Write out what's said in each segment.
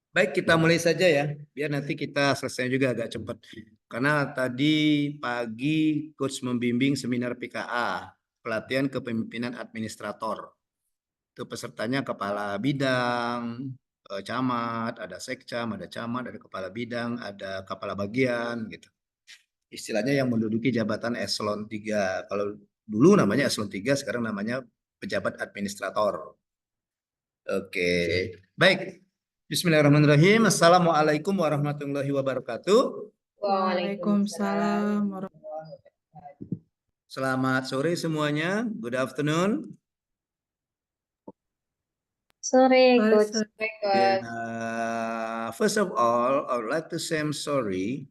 Baik, kita mulai saja ya, biar nanti kita selesai juga agak cepat. Karena tadi pagi coach membimbing seminar PKA, pelatihan kepemimpinan administrator. Itu pesertanya kepala bidang, camat, ada sekcam, ada camat, ada kepala bidang, ada kepala bagian gitu. Istilahnya yang menduduki jabatan eselon 3. Kalau dulu namanya eselon 3, sekarang namanya pejabat administrator. Oke, baik. Bismillahirrahmanirrahim. Assalamualaikum warahmatullahi wabarakatuh. Waalaikumsalam. Selamat sore semuanya. Good afternoon. Sore, Coach. First of all, I would like to say I'm sorry.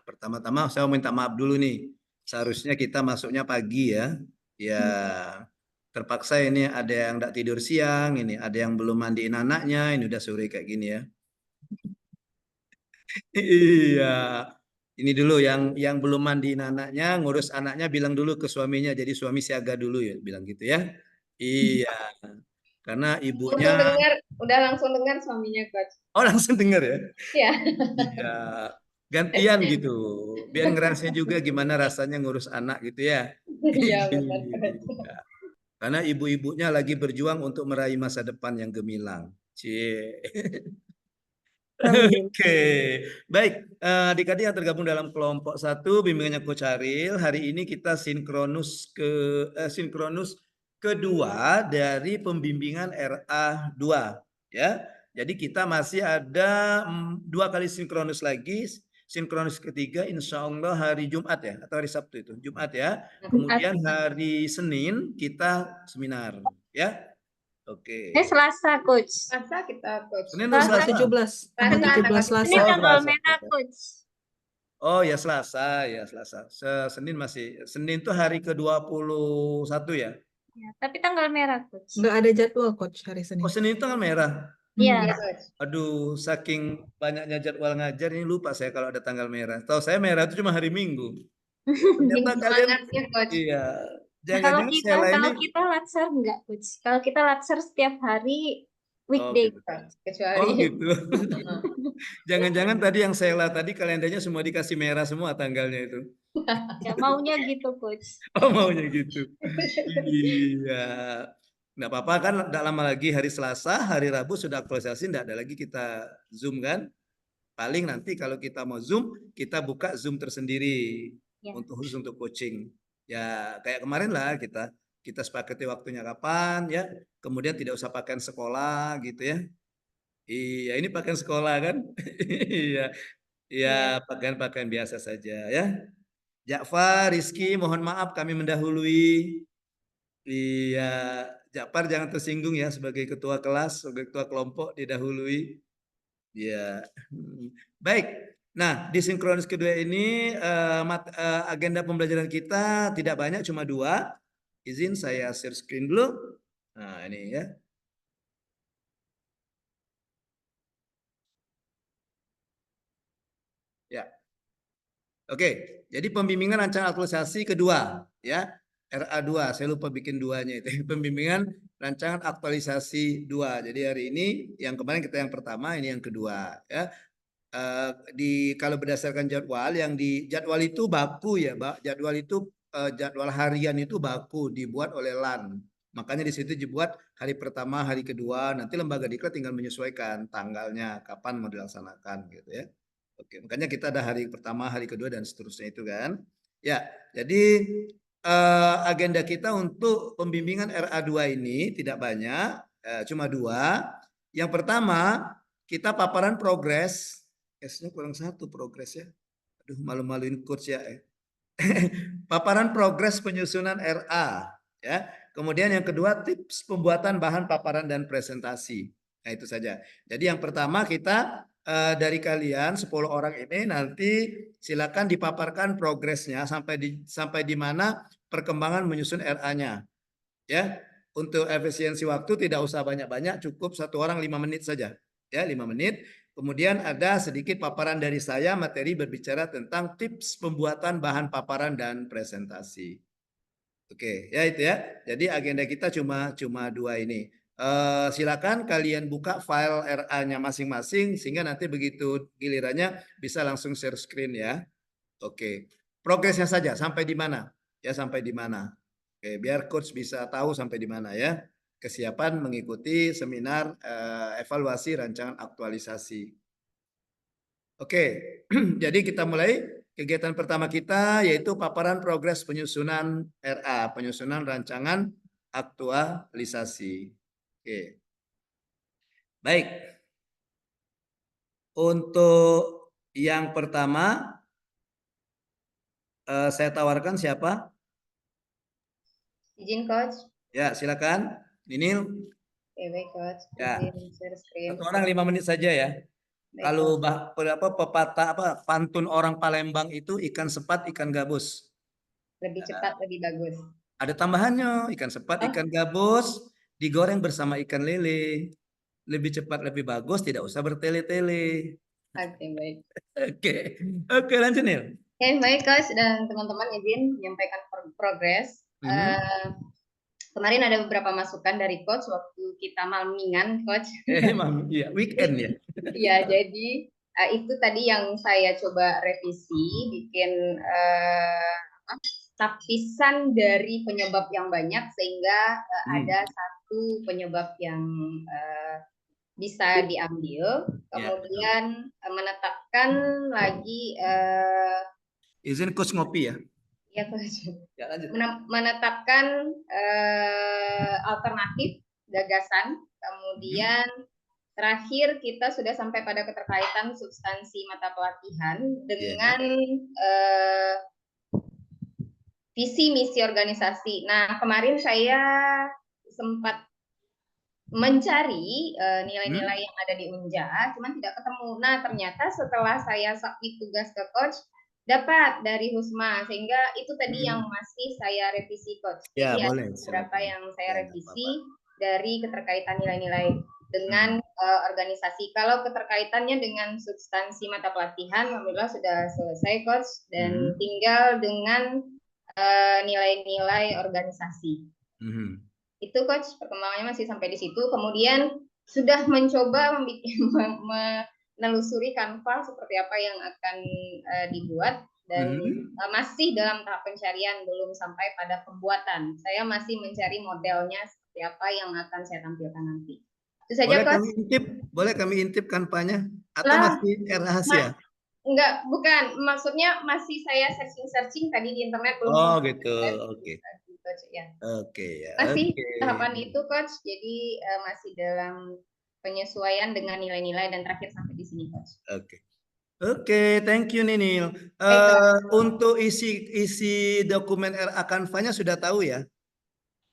Pertama-tama saya minta maaf dulu nih. Seharusnya kita masuknya pagi ya. Ya, terpaksa ini ada yang tidak tidur siang, ini ada yang belum mandiin anaknya, ini udah sore kayak gini ya. Iya. Ini dulu yang belum mandiin anaknya, ngurus anaknya bilang dulu ke suaminya, jadi suami siaga dulu ya, bilang gitu ya. Iya. Karena ibunya Udah langsung dengar suaminya, Coach. oh langsung dengar ya. Iya. Iya. Gantian gitu. Biar ngerasain juga gimana rasanya ngurus anak gitu ya. Iya, benar, Coach. Iya. Karena ibu-ibunya lagi berjuang untuk meraih masa depan yang gemilang. Cie. Oke, baik. Adik-adik yang tergabung dalam kelompok 1 bimbingannya Coach Aril. Hari ini kita sinkronus kedua dari pembimbingan RA 2 ya. Jadi kita masih ada 2 kali sinkronus lagi. Sinkronus ketiga insya Allah hari Jumat ya atau hari Sabtu itu Jumat ya. Kemudian hari Senin kita seminar ya. Oke. Selasa, Coach. Selasa kita, Coach. Senin atau Selasa? 17. Tanggal 17 Selasa. Ini tanggal merah, Coach. Oh ya Selasa, ya Selasa. Senin masih. Senin itu hari ke-21 ya? Ya, tapi tanggal merah, Coach. Nggak ada jadwal, Coach, hari Senin. Oh Senin itu tanggal merah? Iya. Aduh, saking banyaknya jadwal ngajar ini lupa saya kalau ada tanggal merah. Tahu saya merah itu cuma hari Minggu. Ternyata kalian, iya. Kalau kita latsar enggak, Coach. Kalau kita latsar setiap hari weekday, kecuali. Oh gitu. Jangan-jangan tadi yang Sela tadi kalendernya semua dikasih merah semua tanggalnya itu. Ya maunya gitu, Coach. Oh maunya gitu. Iya. Nggak apa-apa kan, tidak lama lagi hari Selasa, hari Rabu sudah aktualisasi, tidak ada lagi kita Zoom kan. Paling nanti kalau kita mau Zoom, kita buka Zoom tersendiri khusus untuk coaching. Ya kayak kemarin lah kita sepakati waktunya kapan ya. Kemudian tidak usah pakai sekolah gitu ya. Iya, ini pakaian sekolah kan? Iya. Iya, pakaian-pakaian biasa saja ya. Ja'far, Rizky, mohon maaf kami mendahului. Iya, Ja'far jangan tersinggung ya sebagai ketua kelas, sebagai ketua kelompok didahului. Iya. Baik. Nah, di sinkronis kedua ini agenda pembelajaran kita tidak banyak, cuma 2. Izin saya share screen dulu. Nah, ini ya. Ya. Oke, jadi pembimbingan rancangan aktualisasi kedua ya. RA 2, saya lupa bikin duanya itu. Pembimbingan rancangan aktualisasi 2. Jadi hari ini yang kemarin kita yang pertama, ini yang kedua ya. Kalau berdasarkan jadwal yang di jadwal itu baku ya, jadwal itu jadwal harian itu baku dibuat oleh LAN. Makanya di situ dibuat hari pertama, hari kedua, nanti lembaga diklat tinggal menyesuaikan tanggalnya kapan mau dilaksanakan gitu ya. Oke, makanya kita ada hari pertama, hari kedua dan seterusnya itu kan. Ya, jadi agenda kita untuk pembimbingan RA 2 ini tidak banyak, cuma 2. Yang pertama, kita paparan progres. S-nya kurang 1 progres ya. Aduh, malu-maluin coach ya. Paparan progres penyusunan RA ya. Kemudian yang kedua tips pembuatan bahan paparan dan presentasi. Nah, itu saja. Jadi yang pertama kita dari kalian 10 orang ini nanti silakan dipaparkan progresnya sampai di mana perkembangan menyusun RA-nya. Ya. Untuk efisiensi waktu tidak usah banyak-banyak, cukup 1 orang 5 menit saja. Ya, 5 menit. Kemudian ada sedikit paparan dari saya, materi berbicara tentang tips pembuatan bahan paparan dan presentasi. Oke, ya itu ya. Jadi agenda kita cuma 2 ini. Silakan kalian buka file RA-nya masing-masing sehingga nanti begitu gilirannya bisa langsung share screen ya. Oke. Progresnya saja sampai di mana? Ya, sampai di mana? Oke, biar coach bisa tahu sampai di mana ya. Kesiapan mengikuti seminar evaluasi rancangan aktualisasi. Oke, jadi kita mulai kegiatan pertama kita yaitu paparan progres penyusunan RA, penyusunan rancangan aktualisasi. Oke. Baik. Untuk yang pertama saya tawarkan siapa? Izin coach. Ya, silakan. Ninil. Oke, baik coach. Ya. Izin share screen. Satu orang 5 menit saja ya. Baik, Kalau coach. pepatah pantun orang Palembang itu ikan sepat ikan gabus. Lebih cepat lebih bagus. Ada tambahannya, ikan sepat ikan gabus digoreng bersama ikan lele. Lebih cepat lebih bagus, tidak usah bertele-tele. Oke, baik. Oke, lanjut Nil. Oke, baik coach dan teman-teman, izin menyampaikan progres. Kemarin ada beberapa masukan dari coach waktu kita malmingan coach. Emang iya, weekend ya. Iya, jadi itu tadi yang saya coba revisi, bikin tapisan dari penyebab yang banyak sehingga ada satu penyebab yang bisa diambil. Kemudian menetapkan lagi izin coach ngopi ya. Ya, coach. Ya, lanjut. Menetapkan alternatif gagasan. Kemudian terakhir kita sudah sampai pada keterkaitan substansi mata pelatihan dengan visi misi organisasi. Nah, kemarin saya sempat mencari nilai-nilai yang ada di Unja, cuman tidak ketemu. Nah, ternyata setelah saya submit tugas ke coach, dapat dari Husma, sehingga itu tadi yang masih saya revisi coach. Ya, jadi boleh, ada beberapa yang saya revisi dari keterkaitan nilai-nilai dengan organisasi. Kalau keterkaitannya dengan substansi mata pelatihan, alhamdulillah sudah selesai coach, dan tinggal dengan nilai-nilai organisasi. Itu coach, perkembangannya masih sampai di situ. Kemudian sudah mencoba menelusuri Canva seperti apa yang akan dibuat, dan masih dalam tahap pencarian, belum sampai pada pembuatan. Saya masih mencari modelnya seperti apa yang akan saya tampilkan nanti. Itu saja coach. Boleh kami intip Canva-nya atau masih rahasia? Enggak, bukan. Maksudnya masih saya searching tadi di internet belum. Oh, gitu. Oke. Ya. Oke, ya. Masih tahapan itu coach. Jadi masih dalam penyesuaian dengan nilai-nilai dan terakhir sampai di sini coach. Oke, thank you Ninil. Untuk isi dokumen RA Canva-nya sudah tahu ya?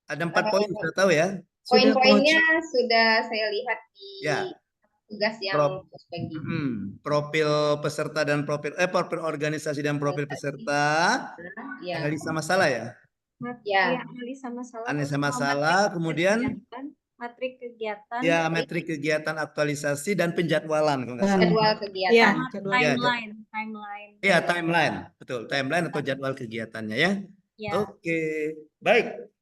Ada 4 poin sudah tahu ya? Poin-poinnya sudah saya lihat di tugas yang bagi. Profil peserta dan profil organisasi dan profil peserta. Analisa masalah ya? Ya, analisa masalah, kemudian matrik kegiatan. Ya, metrik kegiatan aktualisasi dan penjadwalan kalau nggak salah. Jadwal kegiatan. Ya, Timeline. Iya, timeline. Betul, timeline atau jadwal kegiatannya ya. Oke. Baik.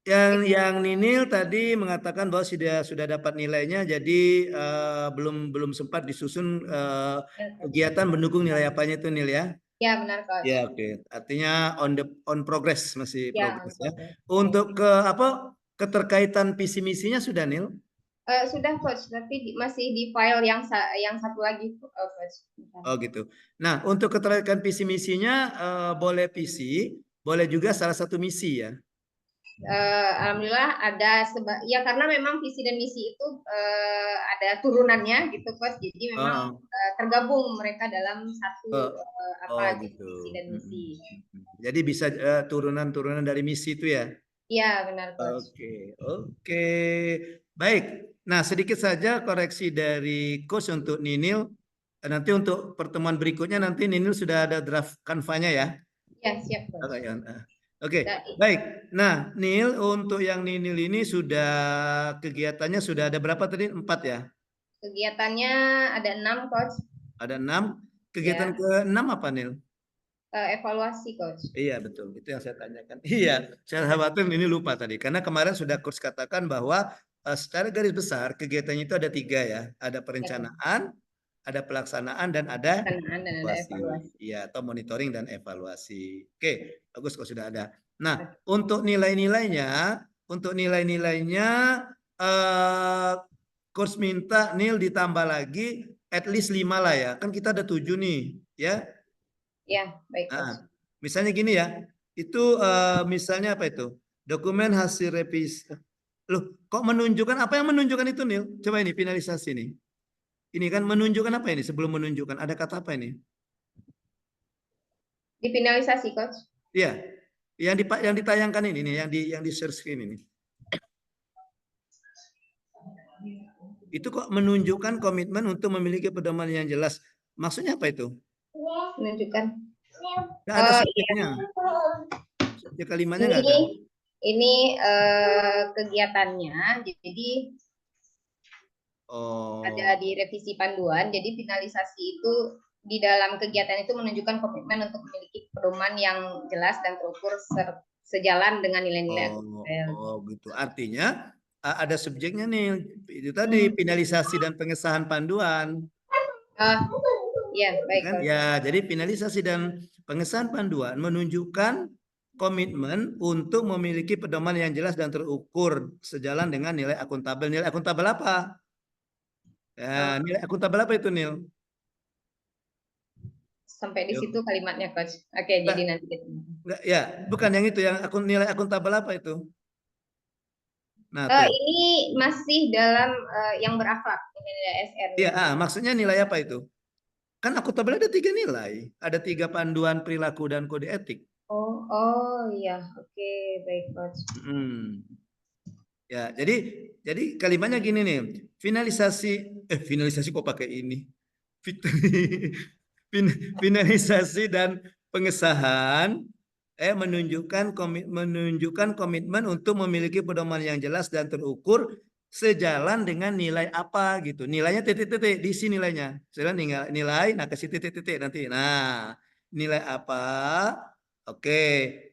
Yang Ninil tadi mengatakan bahwa sudah dapat nilainya, jadi belum sempat disusun kegiatan mendukung nilai apanya itu Nil ya? Ya, benar coach. Ya, oke. Artinya on progress, masih progress ya. Progress. Untuk keterkaitan visi misinya sudah Nil? Sudah coach, tapi masih di file yang satu lagi coach. Oh gitu. Nah, untuk keterkaitan visi misinya boleh visi, boleh juga salah satu misi ya. Alhamdulillah ada ya, karena memang visi dan misi itu ada turunannya gitu coach, jadi memang tergabung mereka dalam satu gitu. visi dan misi. Jadi bisa turunan dari misi itu ya? Iya, benar coach. Oke. Baik. Nah, sedikit saja koreksi dari coach untuk Ninil. Nanti untuk pertemuan berikutnya nanti Ninil sudah ada draft Canva-nya ya? Ya, siap coach. Oke, baik. Nah, Nil, untuk yang Ninil ini kegiatannya sudah ada berapa tadi? 4 ya? Kegiatannya ada 6 coach. Ada 6. Kegiatan ke-6 apa Nil? Evaluasi coach. Iya betul, itu yang saya tanyakan. Iya, saya khawatir ini lupa tadi, karena kemarin sudah coach katakan bahwa secara garis besar kegiatannya itu ada 3 ya. Ada perencanaan, ada pelaksanaan, dan ada Pelaksanaan dan ada evaluasi. Iya, atau monitoring dan evaluasi. Oke, bagus kalau sudah ada. Nah, untuk nilai-nilainya, coach minta Nil ditambah lagi at least 5 lah ya. Kan kita ada 7 nih, ya. Ya, baik Coach. Nah, misalnya gini ya. Itu misalnya apa itu? Dokumen hasil revisi. Loh, kok menunjukkan apa yang menunjukkan itu, Nil? Coba ini finalisasi nih. Ini kan menunjukkan apa ini? Sebelum menunjukkan ada kata apa ini? Difinalisasi Coach. Iya. Yang ditayangkan ini nih, yang di share screen ini. Itu kok menunjukkan komitmen untuk memiliki pedoman yang jelas. Maksudnya apa itu? Menunjukkan. Nggak ada subjeknya. Subjek kalimatnya nggak ada. Ini kegiatannya, jadi ada di revisi panduan. Jadi finalisasi itu di dalam kegiatan itu menunjukkan komitmen untuk memiliki pedoman yang jelas dan terukur sejalan dengan nilai-nilai. Gitu. Artinya ada subjeknya nih. Itu tadi finalisasi dan pengesahan panduan. Ya, baik. Kan? Ya, jadi finalisasi dan pengesahan panduan menunjukkan komitmen untuk memiliki pedoman yang jelas dan terukur sejalan dengan nilai akuntabel. Nilai akuntabel apa? Ya, nilai akuntabel apa itu, Nil? Sampai di situ kalimatnya, Coach. Oke, jadi nanti enggak, ya, bukan yang itu, yang nilai akuntabel apa itu? Nah, ini masih dalam yang berakhlak, nilai SR. Iya, maksudnya nilai apa itu? Kan akuntabel ada 3 nilai, ada 3 panduan perilaku dan kode etik. Oh iya, oke, baik Coach. Ya, jadi kalimatnya gini nih, finalisasi kok pakai ini? Finalisasi dan pengesahan menunjukkan komitmen untuk memiliki pedoman yang jelas dan terukur sejalan dengan nilai apa gitu. Nilainya titik-titik, di sini nilainya. Sekarang nilai, nah kasih titik-titik nanti. Nah, nilai apa? Oke,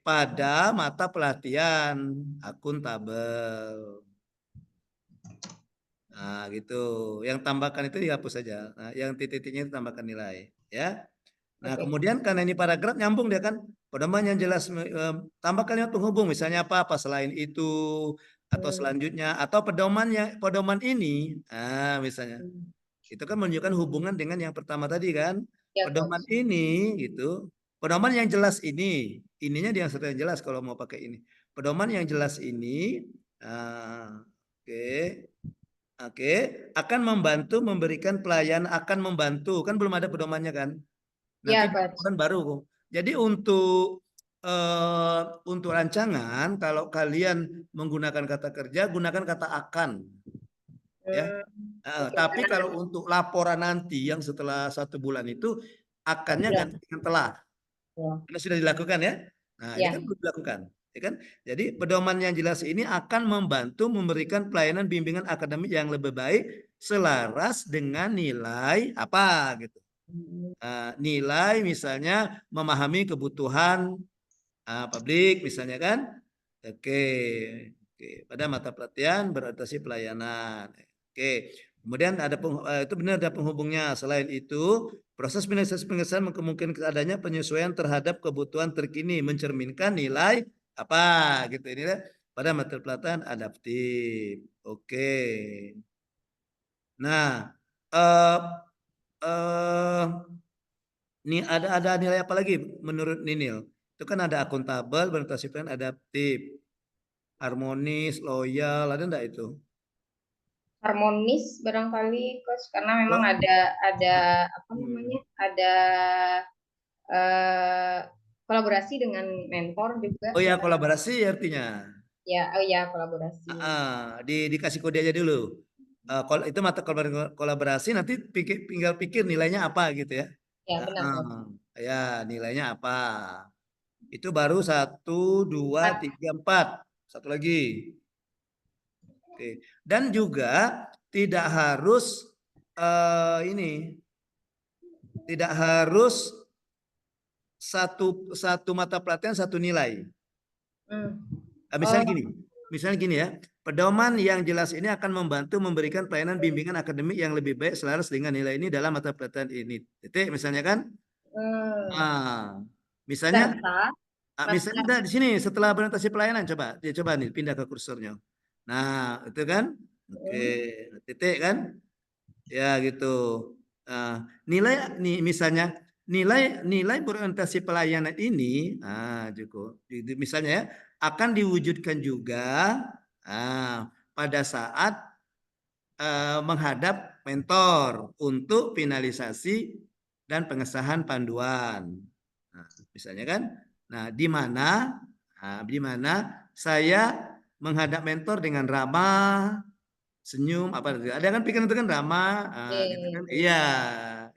pada mata pelatihan akuntabel. Nah, gitu. Yang tambahkan itu dihapus saja. Nah, yang titik-titiknya itu tambahkan nilai, ya. Nah, kemudian karena ini paragraf nyambung dia kan, pedoman yang jelas, tambah kalimat penghubung, misalnya apa selain itu, atau selanjutnya, atau pedoman ini, misalnya. Itu kan menunjukkan hubungan dengan yang pertama tadi kan. Ya, pedoman Coach. Ini gitu. Pedoman yang jelas ini, ininya yang yang jelas kalau mau pakai ini. Pedoman yang jelas ini, oke, akan membantu memberikan pelayanan, akan membantu, kan belum ada pedomannya kan. Nanti ya, baru. Jadi untuk rancangan, kalau kalian menggunakan kata kerja, gunakan kata akan. Ya. Tapi kalau untuk laporan nanti yang setelah 1 bulan itu, akannya ganti dengan telah. Karena sudah dilakukan ya. Nah, ini kan belum dilakukan. Ya kan? Jadi pedoman yang jelas ini akan membantu memberikan pelayanan bimbingan akademik yang lebih baik selaras dengan nilai apa gitu. Nilai misalnya memahami kebutuhan publik misalnya kan. Oke. Pada mata pelatihan berorientasi pelayanan. Oke. Kemudian ada itu benar ada penghubungnya. Selain itu, proses finalisasi pengesahan kemungkinan adanya penyesuaian terhadap kebutuhan terkini mencerminkan nilai apa gitu ini pada mata pelatihan adaptif. Oke. Nah, ini ada nilai apa lagi menurut Ninil? Itu kan ada akuntabel, berorientasi pelayanan, adaptif, harmonis, loyal, ada enggak itu? Harmonis barangkali Coach, karena memang ada apa namanya? Ada kolaborasi dengan mentor juga. Oh ya, kolaborasi artinya. Ya, oh ya, kolaborasi. Dikasih kode aja dulu. Itu mata kolaborasi, nanti tinggal pikir nilainya apa gitu ya. Ya, benar. Ya, nilainya apa. Itu baru 1, 2, 3, 4. Satu lagi. Oke. Dan juga tidak harus tidak harus satu mata pelatihan 1 nilai. Misalnya gini ya. Pedoman yang jelas ini akan membantu memberikan pelayanan bimbingan akademik yang lebih baik selaras dengan nilai ini dalam mata pelajaran ini. Titik, misalnya kan? Misalnya, misalnya di sini setelah orientasi pelayanan, coba nih pindah ke kursornya. Nah, itu kan? Oke, titik kan? Ya gitu. Nilai nih misalnya nilai berorientasi pelayanan ini, cukup. Misalnya ya, akan diwujudkan juga pada saat menghadap mentor untuk finalisasi dan pengesahan panduan. Nah, misalnya kan, di mana saya menghadap mentor dengan ramah, senyum, ada kan pikiran itu kan ramah, gitu kan, iya,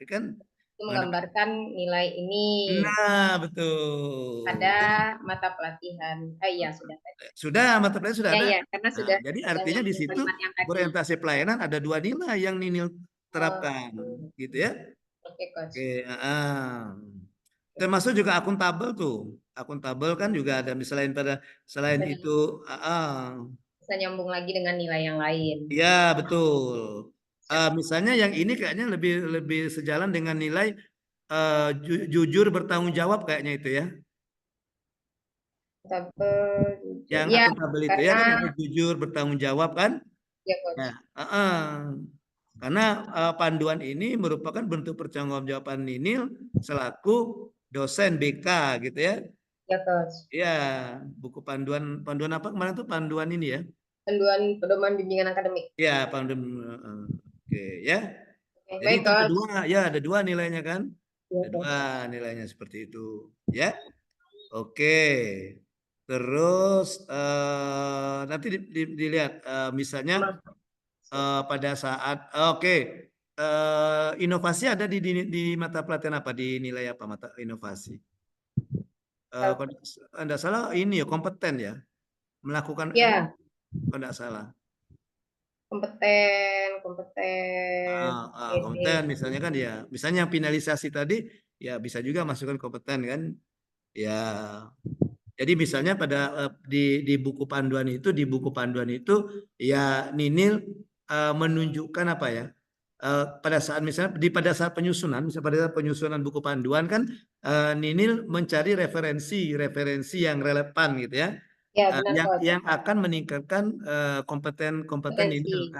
kan Itu menggambarkan nilai ini betul. pada mata pelatihan. Iya, Sudah, mata pelajaran sudah ada. Ya, karena sudah. Jadi artinya di situ orientasi pelayanan ada 2 nilai yang Ninil terapkan, gitu ya. Oke, Coach. Oke, termasuk juga akuntabel tuh. Akuntabel kan juga ada misalnya selain itu, bisa nyambung lagi dengan nilai yang lain. ya betul. Misalnya yang ini kayaknya lebih sejalan dengan nilai jujur bertanggung jawab kayaknya itu ya. Yang Ya, akuntabel itu ya kan, yang jujur bertanggung jawab kan. Ya, Coach. Nah, karena panduan ini merupakan bentuk pertanggungjawaban Ninil selaku dosen BK gitu ya. Ya, Coach. Ya, buku panduan apa kemarin tuh panduan ini ya. Pedoman bimbingan akademik. Ya, panduan. Oke ya. Oke, Jadi baik, itu Coach. ada dua nilainya kan? Ya, Ada dua nilainya seperti itu ya. Oke. Terus nanti dilihat misalnya pada saat inovasi ada di mata pelatihan apa, di nilai apa mata inovasi? Kalau Anda salah ini ya kompeten ya, melakukan Ya. kalau tidak salah. Kompeten. Kompeten misalnya kan ya, misalnya yang finalisasi tadi ya bisa juga masukkan kompeten kan, ya. Jadi misalnya pada di buku panduan itu ya Ninil menunjukkan apa ya, pada saat misalnya pada saat penyusunan buku panduan kan Ninil mencari referensi yang relevan gitu ya. Ya, benar, Yang akan meningkatkan kompeten Ninil.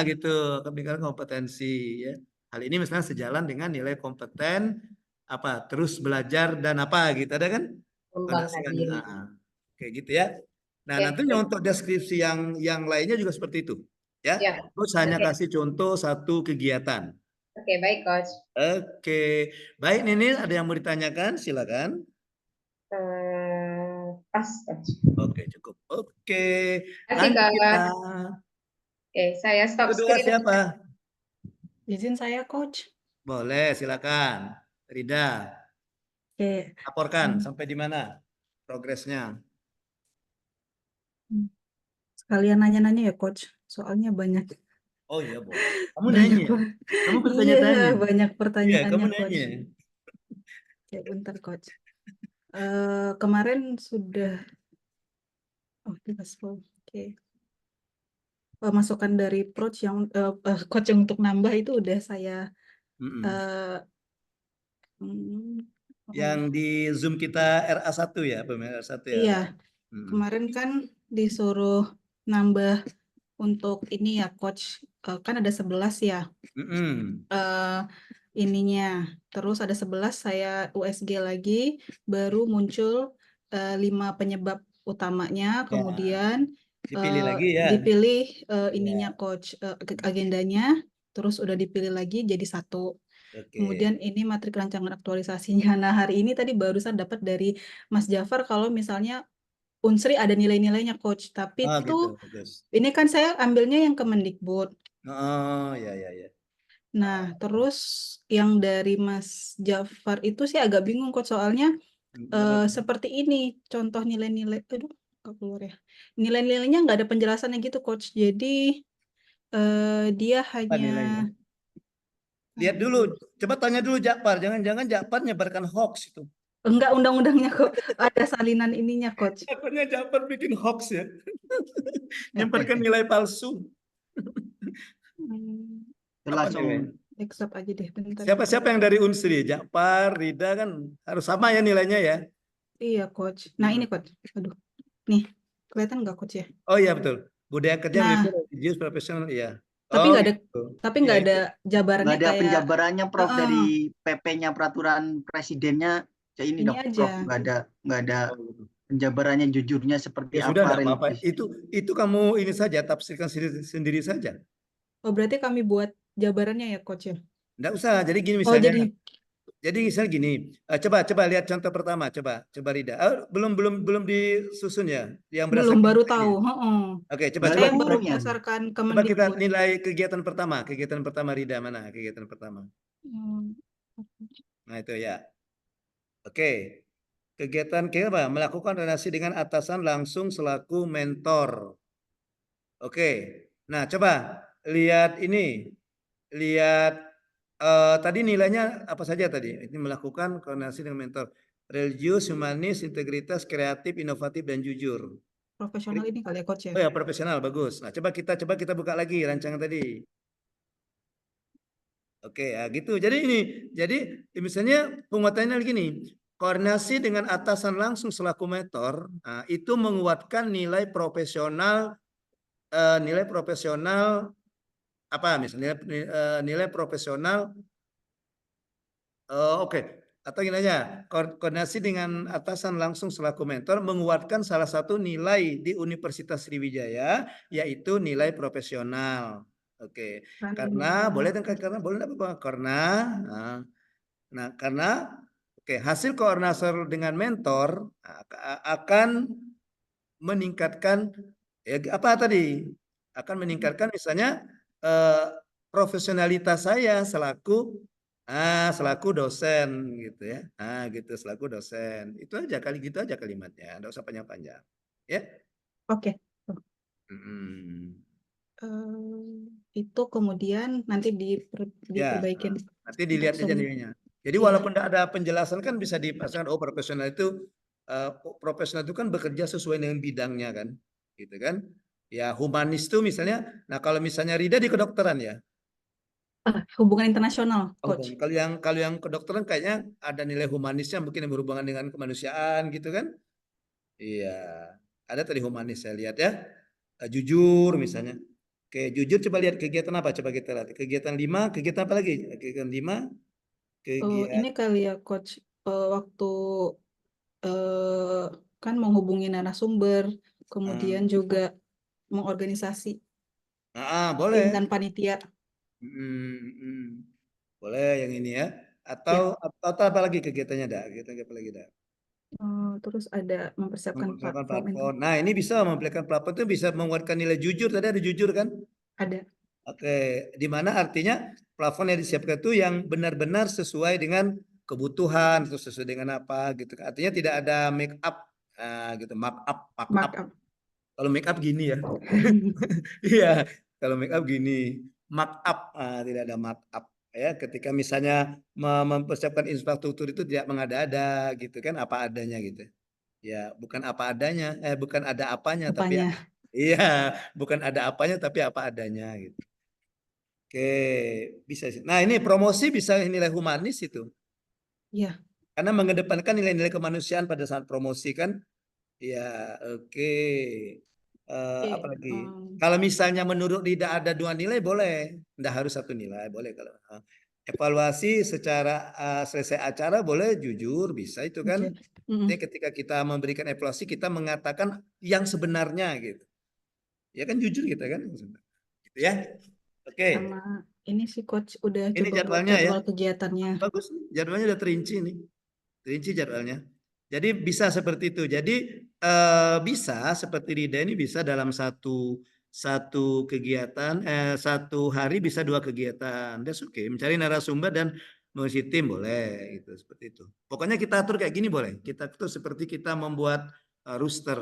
Gitu, meningkatkan kompetensi ya. Hal ini misalnya sejalan dengan nilai kompeten terus belajar dan gitu, ada kan? Mengembangkan diri. Kayak gitu ya. Nah, Ya, nantinya untuk deskripsi yang lainnya juga seperti itu. Ya. Terus hanya kasih contoh satu kegiatan. Oke, baik, Coach. Oke. Baik, Ninil, ada yang mau ditanyakan? Silakan. Pas, Coach. Oke, cukup. Oke. Terima kasih, Kak. Oke, saya stop Kedua screen. siapa? Izin saya, Coach. Boleh, silakan. Rida. Oke. Laporkan sampai di mana progresnya. Sekalian nanya-nanya ya, Coach. Soalnya banyak. Oh iya, boleh. Kamu nanya. Kamu bertanya-tanya. Iya, banyak pertanyaannya, Iya, kamu Coach. nanya. Oke, bentar, Coach. Kemarin sudah oke. Masukan dari coach yang untuk nambah itu udah saya yang di Zoom kita RA1 ya, pemain RA1 ya. Iya. Kemarin kan disuruh nambah untuk ini ya, Coach. Kan ada 11 ya. Ininya. Terus ada 11 saya USG lagi, baru muncul 5 penyebab utamanya, kemudian dipilih lagi ya. Dipilih ininya, Coach, agendanya, terus udah dipilih lagi jadi 1. Kemudian ini matrik rancangan aktualisasinya. Nah, hari ini tadi barusan dapat dari Mas Jafar kalau misalnya Unsri ada nilai-nilainya, Coach. Tapi tuh ini kan saya ambilnya yang Kemendikbud. Oh, ya. Nah, terus yang dari Mas Jafar itu sih agak bingung, Coach, soalnya seperti ini contoh nilai-nilai. Aduh, nggak keluar ya. Nilai-nilainya nggak ada penjelasannya gitu, Coach. Jadi dia hanya lihat dulu, coba tanya dulu Jakpar, jangan-jangan Jakpar nyebarkan hoax itu. Enggak, undang-undangnya kok ada salinan ininya, Coach. Takutnya Jafar bikin hoax ya. Menyebarkan nilai palsu. Hmm, Itu Apa langsung nilainya? accept aja deh, bentar. Siapa yang dari Unsri? Jafar, Rida kan harus sama ya nilainya ya. Iya, Coach. Nah, ini, Coach. Aduh. Nih, kelihatan nggak, Coach ya? Oh iya betul. Budaya kerja Nah, militer, religius, profesional, iya. tapi Oh nggak ada gitu. tapi Iya nggak itu. ada jabarannya nggak ada kayak penjabarannya, Prof, Heeh. dari PP-nya peraturan presidennya. Ya ini Ini dong, aja. Prof, nggak ada Oh, gitu. penjabarannya jujurnya seperti Ya sudah, apa enggak apa-apa. religius. Itu kamu ini saja tafsirkan sendiri saja. Oh, berarti kami buat jabarannya ya, Coach ya? Enggak usah. Jadi gini Oh, misalnya. Jadi misalnya gini, coba lihat contoh pertama, coba Rida. Belum disusun ya, yang belum, berdasarkan baru ini. tahu. Heeh. Oke, Saya baru Baru ya. berdasarkan coba kita Kemendikbud. nilai kegiatan pertama Rida mana kegiatan pertama? Hmm. Nah itu ya. Oke, kegiatan apa? Melakukan relasi dengan atasan langsung selaku mentor. Oke, nah coba lihat ini, lihat tadi nilainya apa saja tadi? Ini melakukan koordinasi dengan mentor. Religius, humanis, integritas, kreatif, inovatif, dan jujur. Profesional ini kali ya, Coach ya? Oh ya, profesional, bagus. Nah, coba kita buka lagi rancangan tadi. Oke, ya gitu. Jadi misalnya penguatannya begini, koordinasi dengan atasan langsung selaku mentor, nah, itu menguatkan nilai profesional apa misalnya nilai profesional oke. Atau gini aja, koordinasi dengan atasan langsung selaku mentor menguatkan salah satu nilai di Universitas Sriwijaya, yaitu nilai profesional. Oke, karena boleh apa? Karena hasil koordinasi dengan mentor akan meningkatkan apa tadi? Akan meningkatkan misalnya profesionalitas saya selaku dosen gitu ya. Gitu selaku dosen. Itu aja gitu aja kalimatnya, enggak usah panjang-panjang. Ya. Oke. Itu kemudian nanti diperbaikin. Nanti dilihat aja nilainya. Jadi Iya. walaupun tidak ada penjelasan kan bisa dipasangkan profesional itu kan bekerja sesuai dengan bidangnya kan, gitu kan? Ya humanis itu misalnya, nah kalau misalnya Rida di kedokteran ya. Hubungan internasional, Coach. Kalau yang kedokteran kayaknya ada nilai humanisnya mungkin yang berhubungan dengan kemanusiaan gitu kan? Iya, ada tadi humanis saya lihat ya. Jujur misalnya. Oke, jujur coba lihat kegiatan apa? Coba kita lihat. Kegiatan 5, kegiatan apa lagi? Kegiatan 5, Ini kali ya, Coach. Waktu kan menghubungi narasumber, kemudian juga mengorganisasi boleh. tim dan panitia. Boleh yang ini ya. Atau apa lagi kegiatannya dah? Kegiatan apa lagi dah? Terus ada mempersiapkan platform. Nah, ini bisa mempersiapkan platform itu bisa menguatkan nilai jujur. Tadi ada jujur kan? Ada. Oke, di mana artinya platform yang disiapkan itu yang benar-benar sesuai dengan kebutuhan, terus sesuai dengan apa gitu. Artinya tidak ada make up, gitu, mark up. Kalau make up gini ya, iya. Kalau make up gini, mark up, tidak ada mark up. Ya, ketika misalnya mempersiapkan infrastruktur itu tidak mengada-ada gitu kan, apa adanya gitu. Ya, bukan apa adanya, bukan ada apanya, tapi iya, bukan ada apanya tapi apa adanya gitu. Oke, bisa sih. Nah, ini promosi bisa nilai humanis itu. Iya. Karena mengedepankan nilai-nilai kemanusiaan pada saat promosi kan. Ya, oke. Apa lagi? Kalau misalnya menurut Rida ada 2 nilai boleh, tidak harus 1 nilai, boleh kalau. Evaluasi secara selesai acara boleh jujur bisa itu kan. Jadi ketika kita memberikan evaluasi kita mengatakan yang sebenarnya gitu. Ya kan jujur kita kan. Gitu ya. Oke. Sama ini sih Coach udah Ini coba jadwalnya buat ya. jadwal kegiatannya. Bagus, jadwalnya udah terinci nih. Terinci jadwalnya. Jadi bisa seperti itu. Jadi bisa seperti Rida ini bisa dalam satu kegiatan, satu hari bisa 2 kegiatan. That's okay. Mencari narasumber dan mengisi tim boleh gitu seperti itu. Pokoknya kita atur kayak gini boleh. Kita tuh seperti kita membuat roster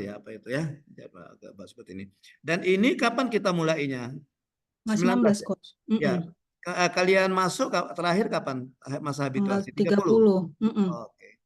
ya apa itu ya. Seperti ini. Dan ini kapan kita mulainya? 19 Coach. Ya. Kalian masuk terakhir kapan masa habituasi? 30. Oke.